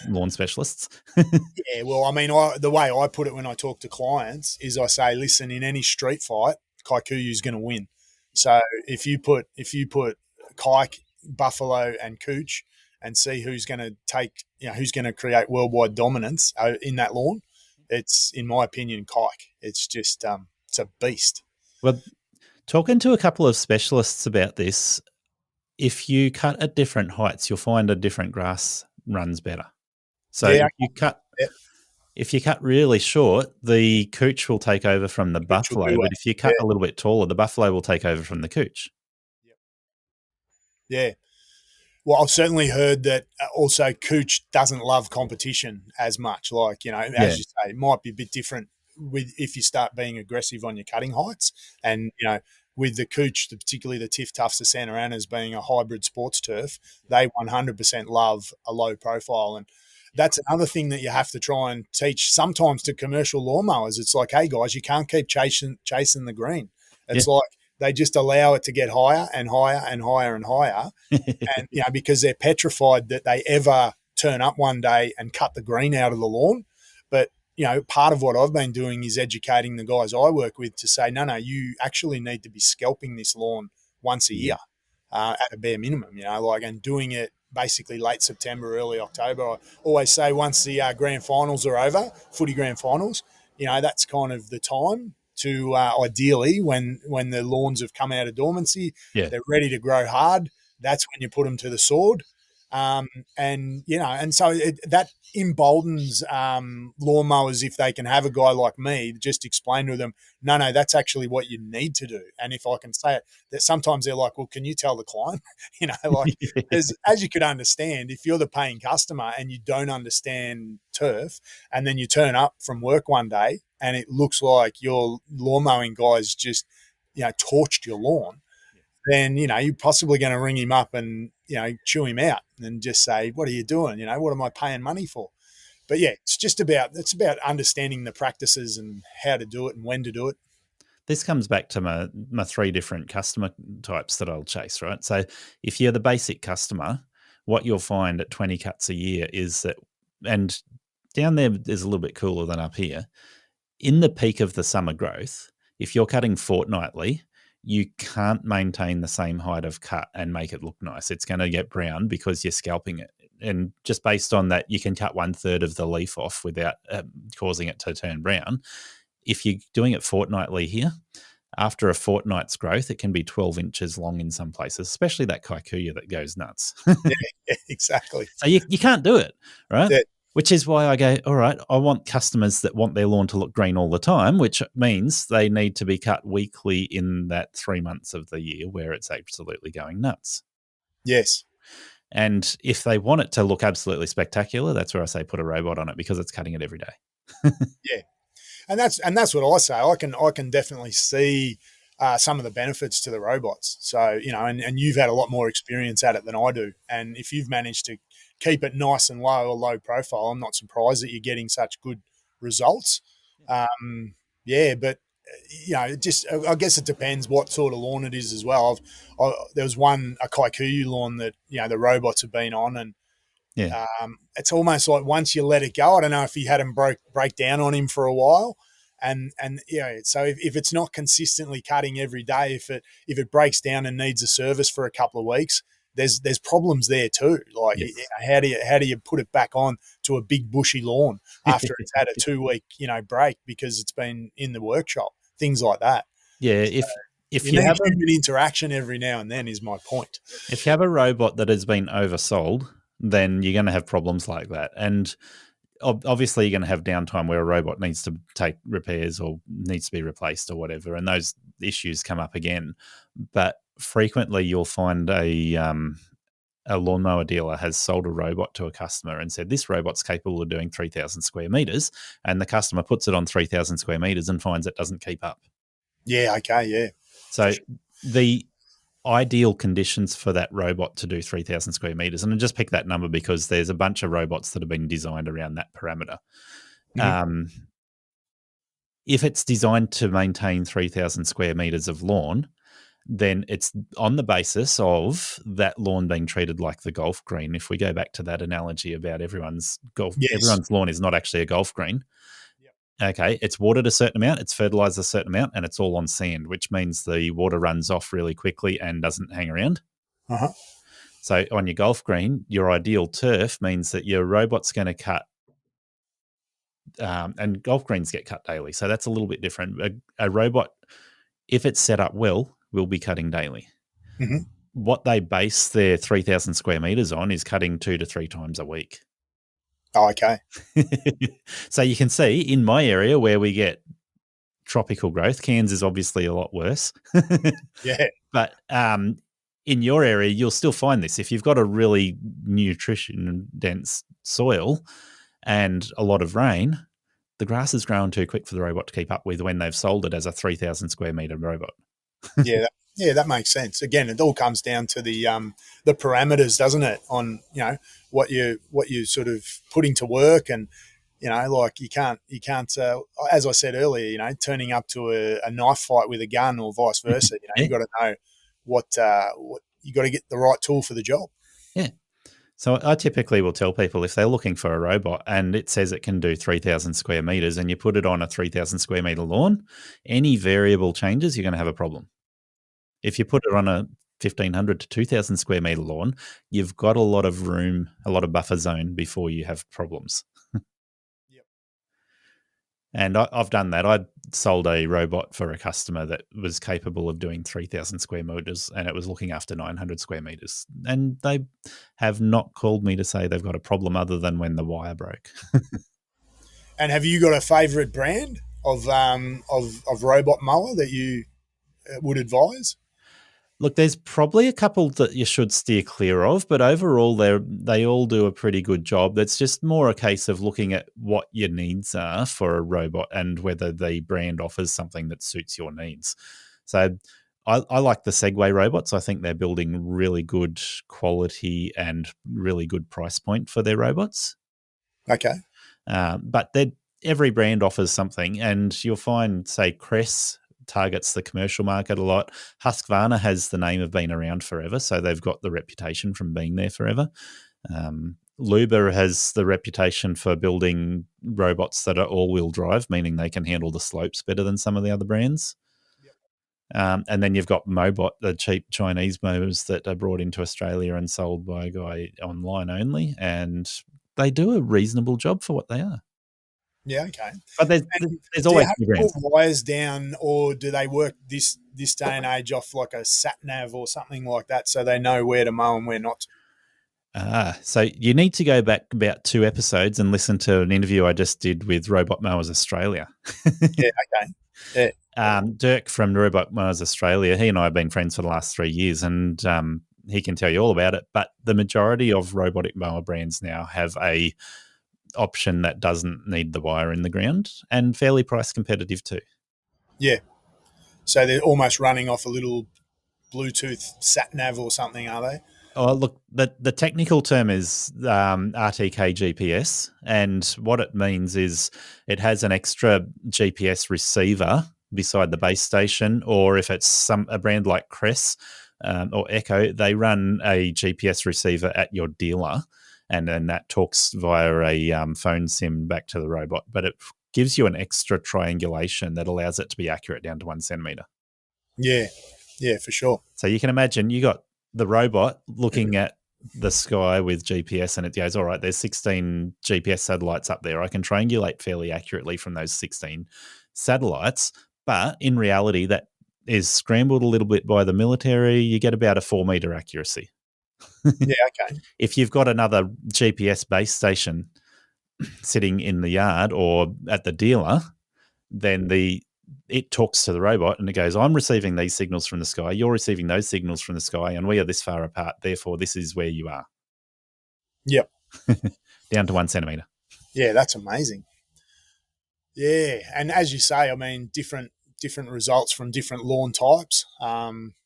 lawn specialists. Yeah, well, I mean, the way I put it when I talk to clients is I say, listen, in any street fight, kikuyu is going to win. So if you put kike, buffalo, and cooch, and see who's going to who's going to create worldwide dominance in that lawn, it's, in my opinion, kike. It's just it's a beast. Well, talking to a couple of specialists about this, if you cut at different heights, you'll find a different grass runs better. So if you cut If you cut really short, the cooch will take over from the Cooch will buffalo, do but it. if you cut a little bit taller, the buffalo will take over from the cooch. Yeah. Well, I've certainly heard that also cooch doesn't love competition as much. Like, you know, as you say, it might be a bit different with if you start being aggressive on your cutting heights. And, you know, with the cooch, particularly the Tiff Tufts of Santa Ana's being a hybrid sports turf, they 100% love a low profile. And that's another thing that you have to try and teach sometimes to commercial lawnmowers. It's like, hey, guys, you can't keep chasing the green. It's like they just allow it to get higher and higher and higher and higher. And, you know, because they're petrified that they ever turn up one day and cut the green out of the lawn. But, you know, part of what I've been doing is educating the guys I work with to say, no, you actually need to be scalping this lawn once a year at a bare minimum, you know, like, and doing it basically late September, early October. I always say once the grand finals are over, footy grand finals, you know, that's kind of the time to ideally when the lawns have come out of dormancy, they're ready to grow hard. That's when you put them to the sword. And, you know, and so that emboldens lawnmowers if they can have a guy like me just explain to them, no, that's actually what you need to do. And if I can say it, that sometimes they're like, well, can you tell the client? You know, like as you could understand, if you're the paying customer and you don't understand turf and then you turn up from work one day and it looks like your lawn mowing guy's just, you know, torched your lawn, then, you know, you're possibly going to ring him up and, you know, chew him out and just say, what are you doing? You know, what am I paying money for? But yeah, it's about understanding the practices and how to do it and when to do it. This comes back to my three different customer types that I'll chase, right? So if you're the basic customer, what you'll find at 20 cuts a year is that, and down there is a little bit cooler than up here, in the peak of the summer growth, if you're cutting fortnightly, you can't maintain the same height of cut and make it look nice. It's going to get brown because you're scalping it. And just based on that, you can cut 1/3 of the leaf off without causing it to turn brown. If you're doing it fortnightly here, after a fortnight's growth, it can be 12 inches long in some places, especially that kikuyu that goes nuts. Yeah, exactly. So you can't do it, right? Yeah. Which is why I go, all right, I want customers that want their lawn to look green all the time, which means they need to be cut weekly in that 3 months of the year where it's absolutely going nuts. Yes. And if they want it to look absolutely spectacular, that's where I say put a robot on it because it's cutting it every day. Yeah. And that's what I say. I can definitely see some of the benefits to the robots. So, you know, and you've had a lot more experience at it than I do. And if you've managed to keep it nice and low profile, I'm not surprised that you're getting such good results. Yeah, but you know, I guess it depends what sort of lawn it is as well. There was a kikuyu lawn that, you know, the robots have been on, and it's almost like once you let it go, I don't know if he had him break down on him for a while. And yeah, so if it's not consistently cutting every day, if it breaks down and needs a service for a couple of weeks, there's problems there too. Like, you know, how do you put it back on to a big bushy lawn after it's had a 2-week, you know, break because it's been in the workshop, things like that. Yeah, so if you have human interaction every now and then is my point. If you have a robot that has been oversold, then you're going to have problems like that. And obviously you're going to have downtime where a robot needs to take repairs or needs to be replaced or whatever, and those issues come up again. But frequently you'll find a lawnmower dealer has sold a robot to a customer and said, this robot's capable of doing 3,000 square meters, and the customer puts it on 3,000 square meters and finds it doesn't keep up. Yeah, okay, yeah. So the ideal conditions for that robot to do 3,000 square meters, and I just pick that number because there's a bunch of robots that have been designed around that parameter. Mm-hmm. If it's designed to maintain 3,000 square meters of lawn, then it's on the basis of that lawn being treated like the golf green. If we go back to that analogy about everyone's lawn is not actually a golf green. Okay, it's watered a certain amount, it's fertilized a certain amount, and it's all on sand, which means the water runs off really quickly and doesn't hang around. Uh-huh. So on your golf green, your ideal turf means that your robot's going to cut, and golf greens get cut daily, so that's a little bit different. A robot, if it's set up well, will be cutting daily. Mm-hmm. What they base their 3,000 square meters on is cutting 2 to 3 times a week. Oh, okay. So you can see in my area where we get tropical growth, Cairns is obviously a lot worse. Yeah. But in your area, you'll still find this. If you've got a really nutrition dense soil and a lot of rain, the grass is growing too quick for the robot to keep up with when they've sold it as a 3,000 square meter robot. That makes sense. Again, it all comes down to the parameters, doesn't it? On what you sort of putting to work, and like you can't as I said earlier, turning up to a knife fight with a gun or vice versa. Yeah. You got to know what you got to get the right tool for the job. Yeah. So I typically will tell people if they're looking for a robot and it says it can do 3,000 square meters and you put it on a 3,000 square meter lawn, any variable changes, you're going to have a problem. If you put it on a 1,500 to 2,000 square meter lawn, you've got a lot of room, a lot of buffer zone before you have problems. Yep. And I've done that. I sold a robot for a customer that was capable of doing 3,000 square meters, and it was looking after 900 square meters. And they have not called me to say they've got a problem other than when the wire broke. And have you got a favourite brand of robot mower that you would advise? Look, there's probably a couple that you should steer clear of, but overall they all do a pretty good job. That's just more a case of looking at what your needs are for a robot and whether the brand offers something that suits your needs. So I like the Segway robots. I think they're building really good quality and really good price point for their robots. Okay. But every brand offers something, and you'll find, say, Cress targets the commercial market a lot. Husqvarna has the name of being around forever, so they've got the reputation from being there forever. Luber has the reputation for building robots that are all-wheel drive, meaning they can handle the slopes better than some of the other brands. Yep. And then you've got Mobot, the cheap Chinese mowers that are brought into Australia and sold by a guy online only, and they do a reasonable job for what they are. Yeah, okay. But there's always do you have to put wires down, or do they work this day and age off like a sat nav or something like that, so they know where to mow and where not to? So you need to go back about 2 episodes and listen to an interview I just did with Robot Mowers Australia. Yeah, okay. Yeah. Dirk from Robot Mowers Australia, he and I have been friends for the last 3 years, and he can tell you all about it. But the majority of robotic mower brands now have a option that doesn't need the wire in the ground, and fairly price competitive too. Yeah. So they're almost running off a little Bluetooth sat nav or something, are they? Oh, look, the technical term is RTK GPS, and what it means is it has an extra GPS receiver beside the base station, or if it's a brand like Cress or Echo, they run a GPS receiver at your dealer, and then that talks via a phone SIM back to the robot. But it gives you an extra triangulation that allows it to be accurate down to 1 centimeter. Yeah, for sure. So you can imagine you got the robot looking at the sky with GPS, and it goes, all right, there's 16 GPS satellites up there. I can triangulate fairly accurately from those 16 satellites. But in reality, that is scrambled a little bit by the military. You get about a 4 meter accuracy. Yeah, okay. If you've got another GPS base station sitting in the yard or at the dealer, then it talks to the robot and it goes, I'm receiving these signals from the sky, you're receiving those signals from the sky, and we are this far apart, therefore this is where you are. Yep. Down to 1 centimeter. Yeah, that's amazing. Yeah, and as you say, I mean, different results from different lawn types.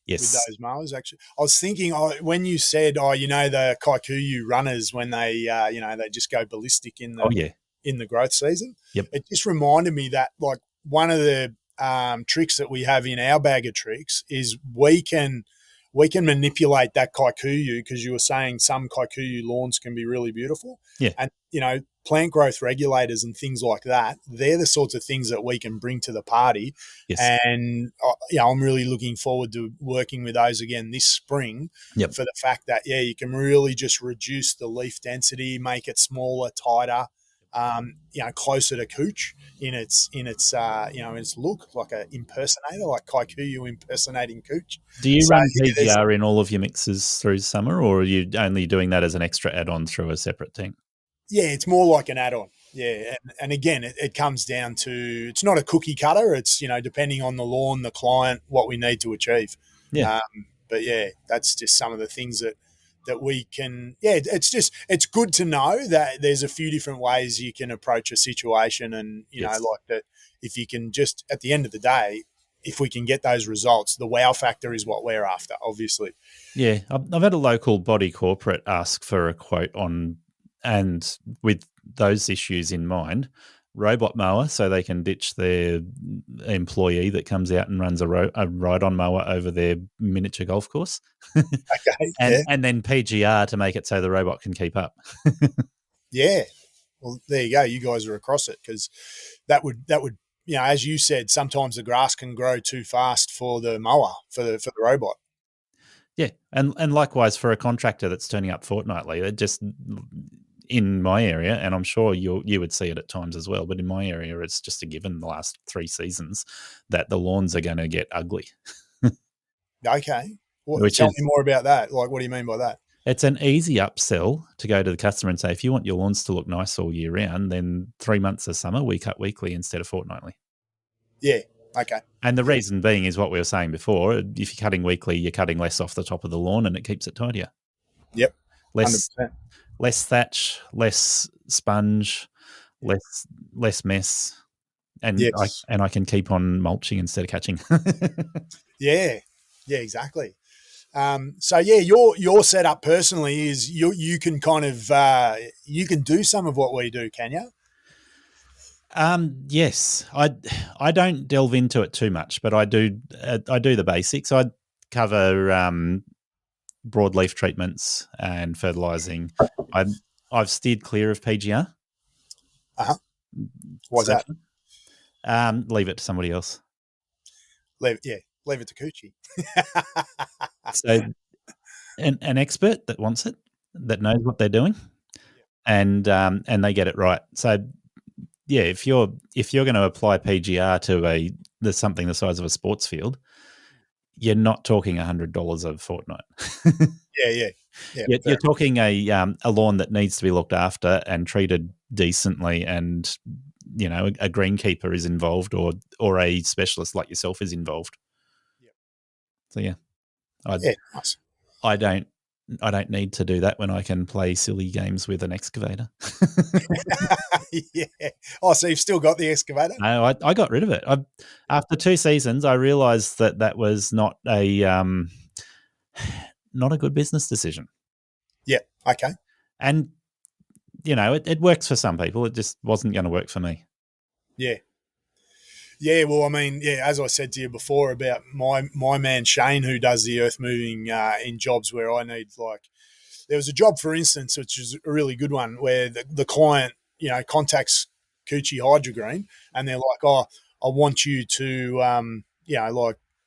Yes. With those mowers, actually, I was thinking when you said, the Kikuyu runners when they, they just go ballistic in the growth season. Yep. It just reminded me that like one of the tricks that we have in our bag of tricks is we can manipulate that Kikuyu, because you were saying some Kikuyu lawns can be really beautiful. Yeah. And, plant growth regulators and things like that, they're the sorts of things that we can bring to the party. Yes. And, I'm really looking forward to working with those again this spring. Yep. For the fact that, you can really just reduce the leaf density, make it smaller, tighter, closer to Cooch in its look, like an impersonator, like Kikuyu impersonating Cooch. Do you run PGR in all of your mixes through summer, or are you only doing that as an extra add-on through a separate tank? Yeah, it's more like an add-on. Yeah, and again, it comes down to, it's not a cookie cutter. It's, depending on the lawn, the client, what we need to achieve. Yeah. But yeah, that's just some of the things that we can. Yeah, it's good to know that there's a few different ways you can approach a situation, and Yes. like that. If you can just, at the end of the day, if we can get those results, the wow factor is what we're after, obviously. Yeah, I've had a local body corporate ask for a quote on, and with those issues in mind, robot mower, so they can ditch their employee that comes out and runs a ride-on mower over their miniature golf course, Okay. and then PGR to make it so the robot can keep up. Yeah. Well, there you go. You guys are across it, because that would, as you said, sometimes the grass can grow too fast for the mower, for the robot. Yeah, and likewise for a contractor that's turning up fortnightly, it just, in my area, and I'm sure you would see it at times as well, but in my area, it's just a given the last 3 seasons that the lawns are going to get ugly. Okay. Tell me more about that. Like, what do you mean by that? It's an easy upsell to go to the customer and say, if you want your lawns to look nice all year round, then 3 months of summer, we cut weekly instead of fortnightly. Yeah. Okay. And the reason being is what we were saying before. If you're cutting weekly, you're cutting less off the top of the lawn and it keeps it tidier. Yep. Less 100%. less thatch, less sponge, less mess. And Yes. I can keep on mulching instead of catching. Yeah. Yeah, exactly. So yeah, your setup personally is you can kind of you can do some of what we do, can you? Yes, I don't delve into it too much, but I do the basics. I cover broadleaf treatments and fertilizing. I've steered clear of PGR. Why's that? Leave it to somebody else. Leave it to Coochie. So an expert that wants it, that knows what they're doing, and they get it right. So yeah, if you're going to apply PGR to there's something the size of a sports field, you're not talking $100 a fortnight. Yeah. You're talking a lawn that needs to be looked after and treated decently, and a greenkeeper is involved, or a specialist like yourself is involved. Yep. So yeah, nice. I don't need to do that when I can play silly games with an excavator. Yeah. Oh, so you've still got the excavator? No, I got rid of it. After 2 seasons, I realised that was not a good business decision. Yeah. Okay. And it works for some people. It just wasn't going to work for me. Yeah. Yeah, well, I mean, yeah, as I said to you before about my man Shane, who does the earth moving in jobs where I need, like, there was a job, for instance, which is a really good one, where the client, contacts Coochie HydroGreen, and they're like, oh, I want you to,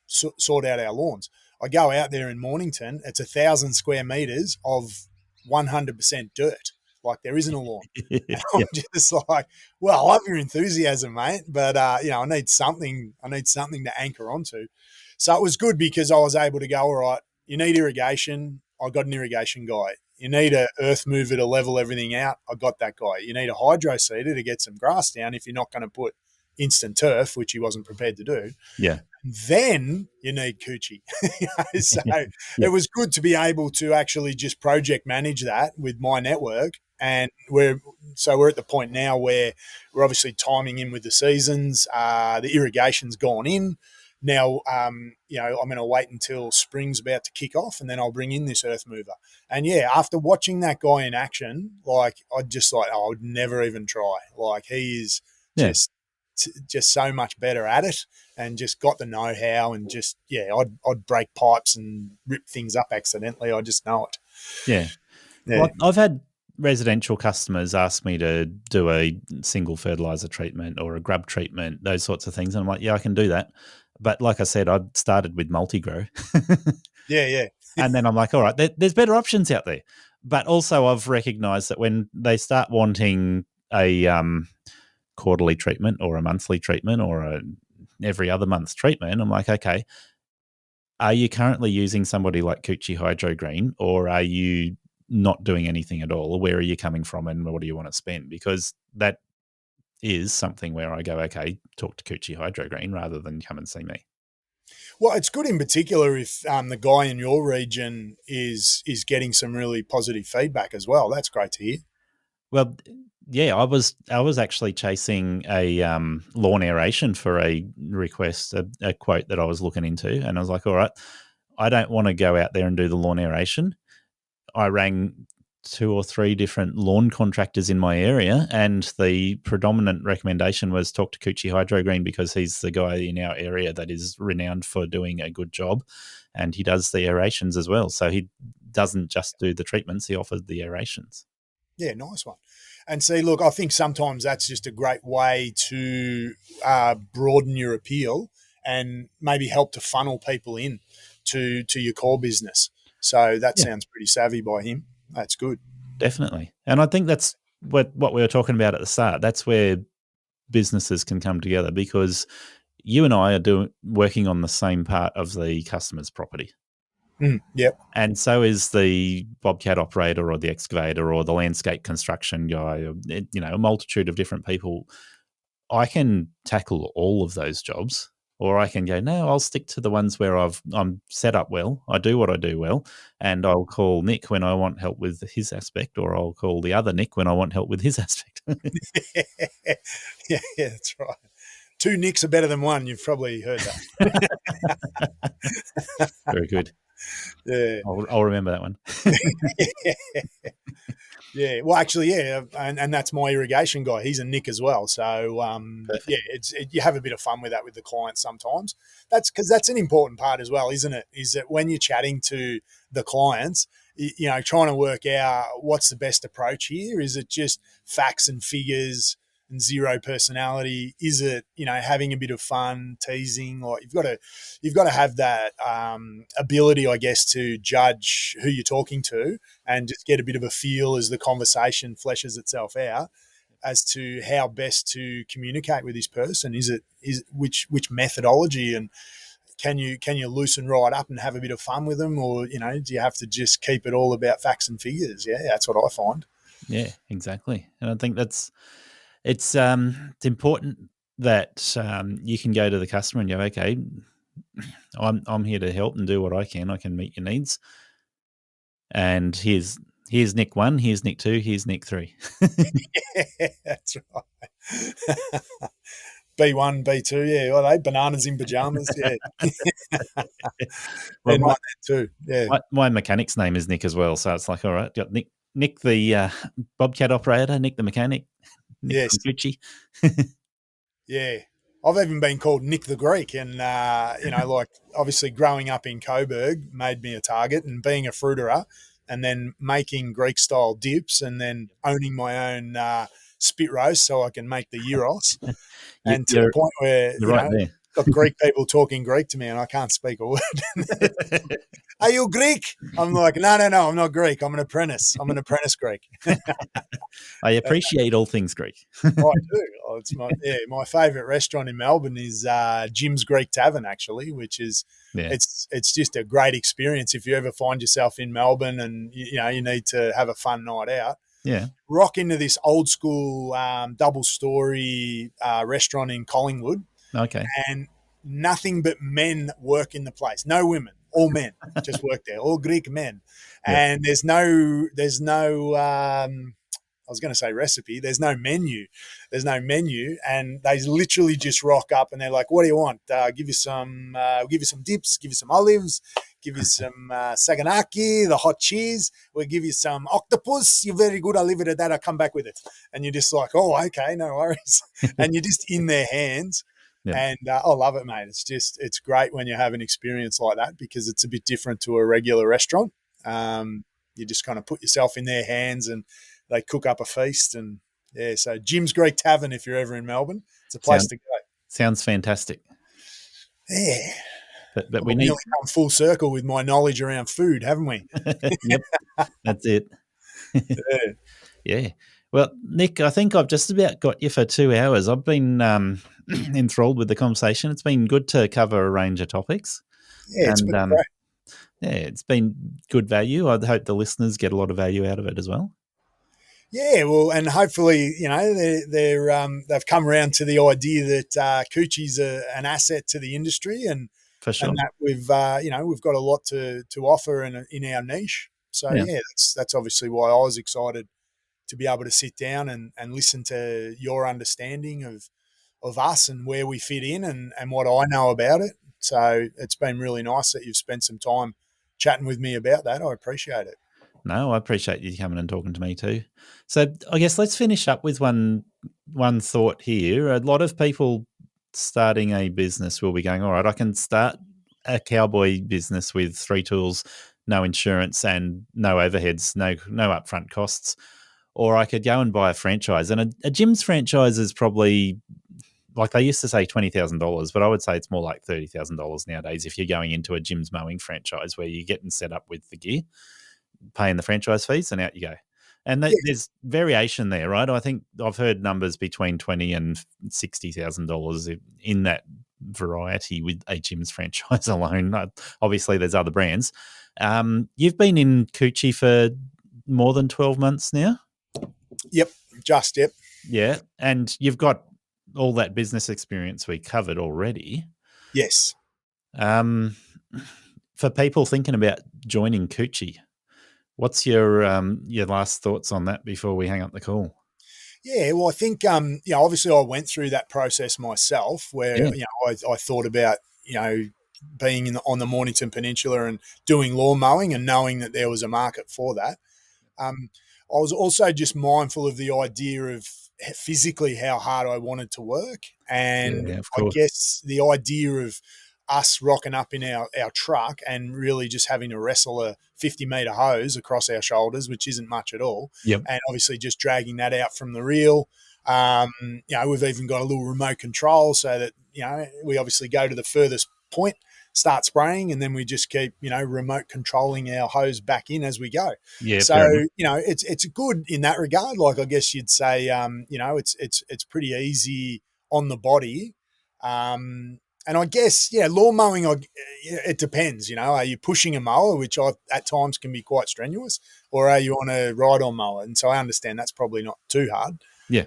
sort out our lawns. I go out there in Mornington, it's 1,000 square meters of 100% dirt. Like, there isn't a lawn. I'm just like, well, I love your enthusiasm, mate, but I need something to anchor onto. So it was good because I was able to go, all right, you need irrigation, I got an irrigation guy. You need a earth mover to level everything out, I got that guy. You need a hydro seeder to get some grass down if you're not going to put instant turf, which he wasn't prepared to do. Yeah. Then you need Coochie. So it was good to be able to actually just project manage that with my network. And we're at the point now where we're obviously timing in with the seasons. The irrigation's gone in. Now, I'm going to wait until spring's about to kick off, and then I'll bring in this earth mover. And yeah, after watching that guy in action, like, I would never even try. Like, he is just so much better at it, and just got the know-how, and just, I'd break pipes and rip things up accidentally. I just know it. Yeah. Well, I've had residential customers ask me to do a single fertilizer treatment or a grub treatment, those sorts of things. And I'm like, yeah, I can do that. But like I said, I started with multi-grow. Yeah. And then I'm like, all right, there's better options out there. But also I've recognized that when they start wanting a quarterly treatment or a monthly treatment or a every other month treatment, I'm like, okay, are you currently using somebody like Coochie HydroGreen, or are you not doing anything at all, or where are you coming from and what do you want to spend? Because that is something where I go, okay, talk to Coochie HydroGreen rather than come and see me. Well, it's good in particular if the guy in your region is getting some really positive feedback as well. That's great to hear. Well, yeah, I was actually chasing a lawn aeration for a request, a quote that I was looking into, and I was like, all right, I don't want to go out there and do the lawn aeration. I rang 2 or 3 different lawn contractors in my area, and the predominant recommendation was talk to Coochie HydroGreen because he's the guy in our area that is renowned for doing a good job, and he does the aerations as well. So he doesn't just do the treatments, he offers the aerations. Yeah, nice one. And see, look, I think sometimes that's just a great way to broaden your appeal and maybe help to funnel people in to your core business. So that sounds pretty savvy by him. That's good. Definitely. And I think that's what we were talking about at the start. That's where businesses can come together, because you and I are working on the same part of the customer's property. Yep. And so is the bobcat operator or the excavator or the landscape construction guy, or, a multitude of different people. I can tackle all of those jobs, or I can go, no, I'll stick to the ones where I'm set up well. I do what I do well, and I'll call Nick when I want help with his aspect, or I'll call the other Nick when I want help with his aspect. yeah, that's right. 2 Nicks are better than one. You've probably heard that. Very good. Yeah, I'll remember that one. Yeah, well, actually, yeah, and that's my irrigation guy. He's a Nick as well. So, you have a bit of fun with that with the clients sometimes. That's because that's an important part as well, isn't it? Is that when you're chatting to the clients, trying to work out what's the best approach here. Is it just facts and figures and zero personality? Is it, having a bit of fun, teasing? Like you've got to have that ability, I guess, to judge who you're talking to and just get a bit of a feel as the conversation fleshes itself out as to how best to communicate with this person. Is which methodology, and can you loosen right up and have a bit of fun with them, or do you have to just keep it all about facts and figures? Yeah, that's what I find. Yeah, exactly. And I think it's important that you can go to the customer and go, okay, I'm here to help and do what I can. I can meet your needs. And here's Nick 1, here's Nick 2, here's Nick 3. Yeah, that's right. B1, B2, yeah. Well, bananas in pajamas, yeah. Well, and that too, yeah. My mechanic's name is Nick as well, so it's like, all right, got Nick the bobcat operator, Nick the mechanic, Nick Yes. Coochie. Yeah. I've even been called Nick the Greek, and, like obviously growing up in Coburg made me a target, and being a fruiterer and then making Greek-style dips and then owning my own spit roast so I can make the gyros. And to the point where, got Greek people talking Greek to me and I can't speak a word. Are you Greek? I'm like, no, I'm not Greek. I'm an apprentice. I'm an apprentice Greek. I appreciate all things Greek. I do. It's my favourite restaurant in Melbourne is Jim's Greek Tavern, actually, which is it's just a great experience if you ever find yourself in Melbourne and you need to have a fun night out. Yeah, rock into this old school double-story restaurant in Collingwood. Okay, and nothing but men work in the place. No women, all men just work there, all Greek men. Yeah. And there's no I was going to say recipe. There's no menu. And they literally just rock up and they're like, what do you want? Give you some dips, give you some olives, give you some saganaki, the hot cheese. We'll give you some octopus. You're very good. I'll leave it at that. I'll come back with it. And you're just like, oh, okay, no worries. And you're just in their hands. Yeah. And I love it, mate. It's great when you have an experience like that because it's a bit different to a regular restaurant. You just kind of put yourself in their hands and they cook up a feast. And yeah, so Jim's Greek Tavern, if you're ever in Melbourne, it's a place to go. Sounds fantastic. Yeah. But we need to come full circle with my knowledge around food, haven't we? Yep, that's it. Yeah. Well, Nick, I think I've just about got you for 2 hours. I've been enthralled with the conversation. It's been good to cover a range of topics. Yeah, it's been great. Yeah, it's been good value. I hope the listeners get a lot of value out of it as well. Yeah, well, and hopefully, they've come around to the idea that Coochie's an asset to the industry, and For sure. that we've got a lot to offer in our niche. So Yeah. that's obviously why I was excited to be able to sit down and listen to your understanding of us and where we fit in and what I know about it. So it's been really nice that you've spent some time chatting with me about that. I appreciate it. No, I appreciate you coming and talking to me too. So I guess let's finish up with one thought here. A lot of people starting a business will be going, all right, I can start a cowboy business with 3 tools, no insurance and no overheads, no upfront costs. Or I could go and buy a franchise. And a gym's franchise is probably, like they used to say $20,000, but I would say it's more like $30,000 nowadays if you're going into a gym's mowing franchise where you're getting set up with the gear, paying the franchise fees, and out you go. And there's variation there, right? I think I've heard numbers between $20,000 and $60,000 in that variety with a gym's franchise alone. Obviously, there's other brands. You've been in Coochie for more than 12 months now? Yep. Yeah, and you've got all that business experience we covered already. Yes. For people thinking about joining Coochie, what's your last thoughts on that before we hang up the call? Yeah, well, I think obviously I went through that process myself where I thought about being on the Mornington Peninsula and doing lawn mowing and knowing that there was a market for that. I was also just mindful of the idea of physically how hard I wanted to work. And I guess the idea of us rocking up in our truck and really just having to wrestle a 50-metre hose across our shoulders, which isn't much at all. Yep. And obviously just dragging that out from the reel. We've even got a little remote control so that, we obviously go to the furthest point, start spraying, and then we just keep, remote controlling our hose back in as we go. Yeah. So, it's good in that regard. Like, I guess you'd say, it's pretty easy on the body. And I guess, lawn mowing, it depends, are you pushing a mower, which at times can be quite strenuous, or are you on a ride-on mower? And so I understand that's probably not too hard. Yeah.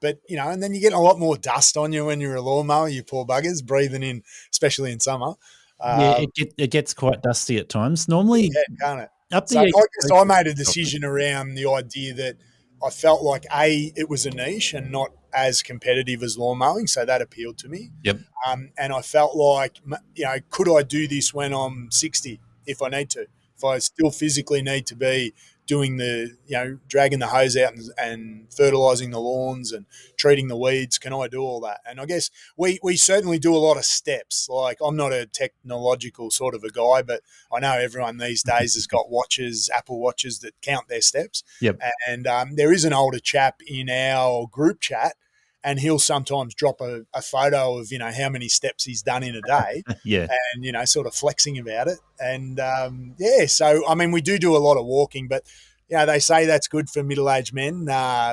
But, and then you get a lot more dust on you when you're a lawnmower, you poor buggers, breathing in, especially in summer. It gets quite dusty at times. Normally, can't it? Up so the I guess I made a decision around the idea that I felt like, it was a niche and not as competitive as lawn mowing, so that appealed to me. Yep. And I felt like, could I do this when I'm 60 if I need to? If I still physically need to be doing dragging the hose out and fertilizing the lawns and treating the weeds, can I do all that? And I guess we certainly do a lot of steps. Like, I'm not a technological sort of a guy, but I know everyone these days has got watches, Apple watches that count their steps. Yep. And there is an older chap in our group chat, and he'll sometimes drop a photo of, how many steps he's done in a day. Yeah. And, sort of flexing about it. And, so, I mean, we do a lot of walking, but, they say that's good for middle-aged men,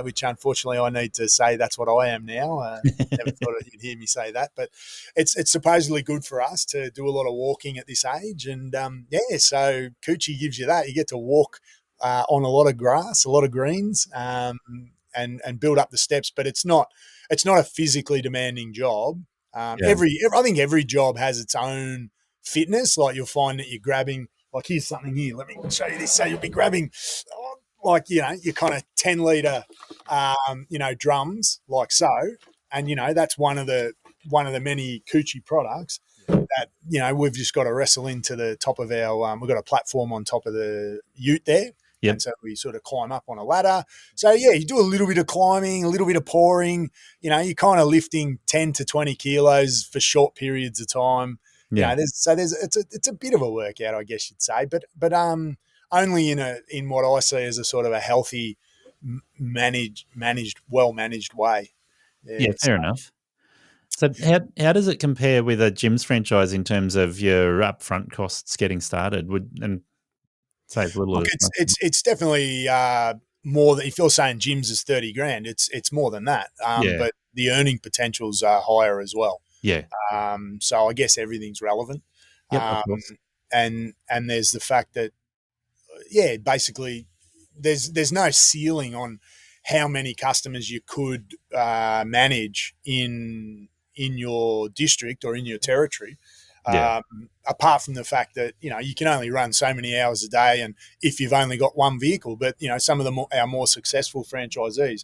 which unfortunately I need to say that's what I am now. Never thought you'd hear me say that. But it's supposedly good for us to do a lot of walking at this age. And, so Coochie gives you that. You get to walk on a lot of grass, a lot of greens, and build up the steps. But it's not a physically demanding job. I think every job has its own fitness. Like, you'll find that you're grabbing, like, here's something here. Let me show you this. So you'll be grabbing, your kind of 10-litre, drums, like so. And, that's one of the many Coochie products that, we've just got to wrestle into the top of our, we've got a platform on top of the ute there. Yep. And so we sort of climb up on a ladder. So, you do a little bit of climbing, a little bit of pouring. You're kind of lifting 10 to 20 kilos for short periods of time. Yeah. It's a bit of a workout, I guess you'd say, but only in what I see as a sort of a healthy, well managed way. Yeah, fair enough. So how does it compare with a gym's franchise in terms of your upfront costs getting started? Save a little. Look, it's definitely more than, if you're saying gyms is 30 grand, it's more than that. But the earning potentials are higher as well. Yeah. So I guess everything's relevant. Yep, of course. and there's the fact that, basically there's no ceiling on how many customers you could manage in your district or in your territory. Yeah. Apart from the fact that, you can only run so many hours a day, and if you've only got one vehicle, but, some of our more successful franchisees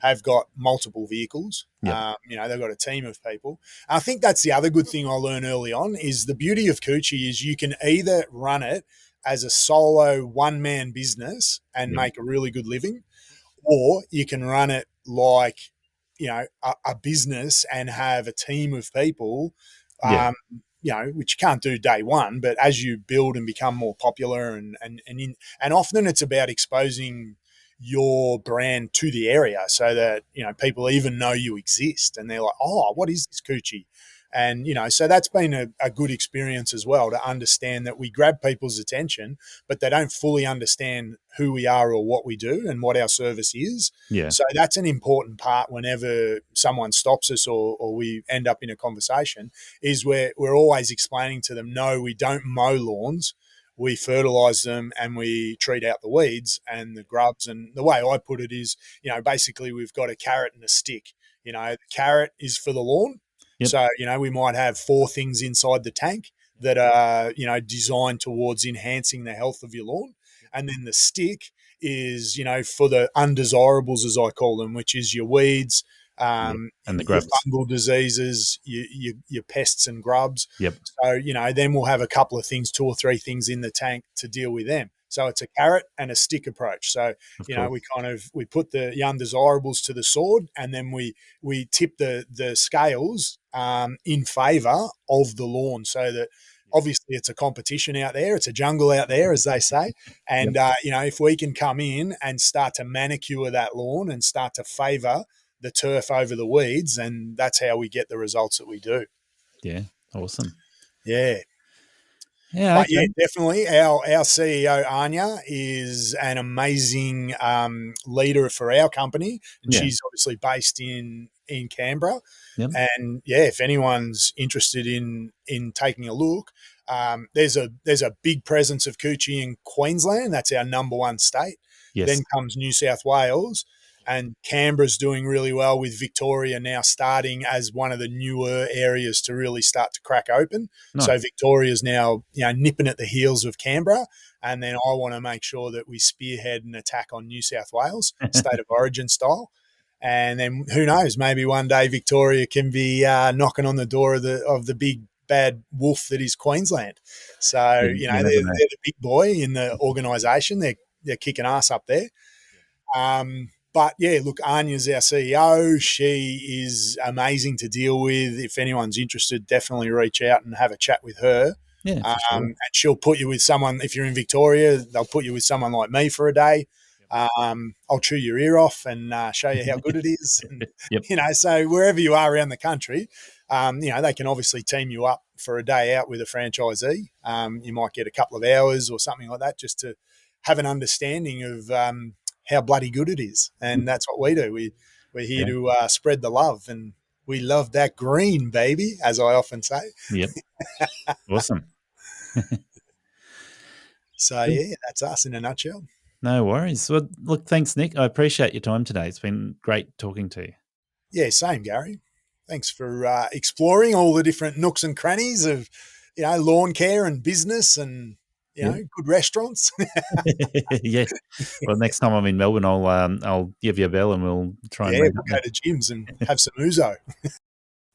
have got multiple vehicles. Yep. They've got a team of people. And I think that's the other good thing I learned early on is the beauty of Coochie is you can either run it as a solo one-man business and Yep. make a really good living, or you can run it like, a business and have a team of people, Yeah. which you can't do day one, but as you build and become more popular and often it's about exposing your brand to the area so that, people even know you exist and they're like, oh, what is this Coochie? And, so that's been a good experience as well, to understand that we grab people's attention, but they don't fully understand who we are or what we do and what our service is. Yeah. So that's an important part whenever someone stops us or we end up in a conversation, is where we're always explaining to them, no, we don't mow lawns. We fertilize them and we treat out the weeds and the grubs. And the way I put it is, basically we've got a carrot and a stick. The carrot is for the lawn. Yep. So, we might have 4 things inside the tank that are, designed towards enhancing the health of your lawn. And then the stick is, for the undesirables, as I call them, which is your weeds, and the your grubs. fungal diseases, your pests and grubs. Yep. So, then we'll have a couple of things, 2 or 3 things in the tank to deal with them. So it's a carrot and a stick approach. So, we put the undesirables to the sword, and then we tip the scales in favour of the lawn, so that obviously it's a competition out there. It's a jungle out there, as they say. And, if we can come in and start to manicure that lawn and start to favour the turf over the weeds, and that's how we get the results that we do. Yeah. Awesome. Yeah. Yeah. But Okay. definitely our CEO, Anya, is an amazing leader for our company. And Yeah. she's obviously based in Canberra. Yep. And if anyone's interested in taking a look, there's a big presence of Coochie in Queensland. That's our number 1 state. Yes. Then comes New South Wales. And Canberra's doing really well, with Victoria now starting as one of the newer areas to really start to crack open. Nice. So Victoria's now, nipping at the heels of Canberra. And then I want to make sure that we spearhead an attack on New South Wales, state of origin style. And then who knows, maybe one day Victoria can be knocking on the door of the big bad wolf that is Queensland. So, they're the big boy in the organisation. They're kicking ass up there. But look, Anya's our CEO. She is amazing to deal with. If anyone's interested, definitely reach out and have a chat with her. Yeah, for sure. And she'll put you with someone. If you're in Victoria, they'll put you with someone like me for a day. I'll chew your ear off and show you how good it is. And, Yep. so wherever you are around the country, they can obviously team you up for a day out with a franchisee. You might get a couple of hours or something like that, just to have an understanding of how bloody good it is. And that's what we do. We're here to spread the love, and we love that green, baby, as I often say. Yep. Awesome. So, that's us in a nutshell. No worries. Well, look, thanks, Nick. I appreciate your time today. It's been great talking to you. Yeah, same, Gary. Thanks for exploring all the different nooks and crannies of, lawn care and business and, good restaurants. Yeah. Well, next time I'm in Melbourne, I'll give you a bell and we'll try and we'll meet up go there. to gyms and have some ouzo.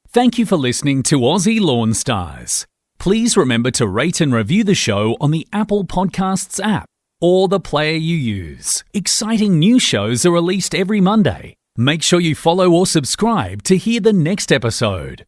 Thank you for listening to Aussie Lawn Stars. Please remember to rate and review the show on the Apple Podcasts app or the player you use. Exciting new shows are released every Monday. Make sure you follow or subscribe to hear the next episode.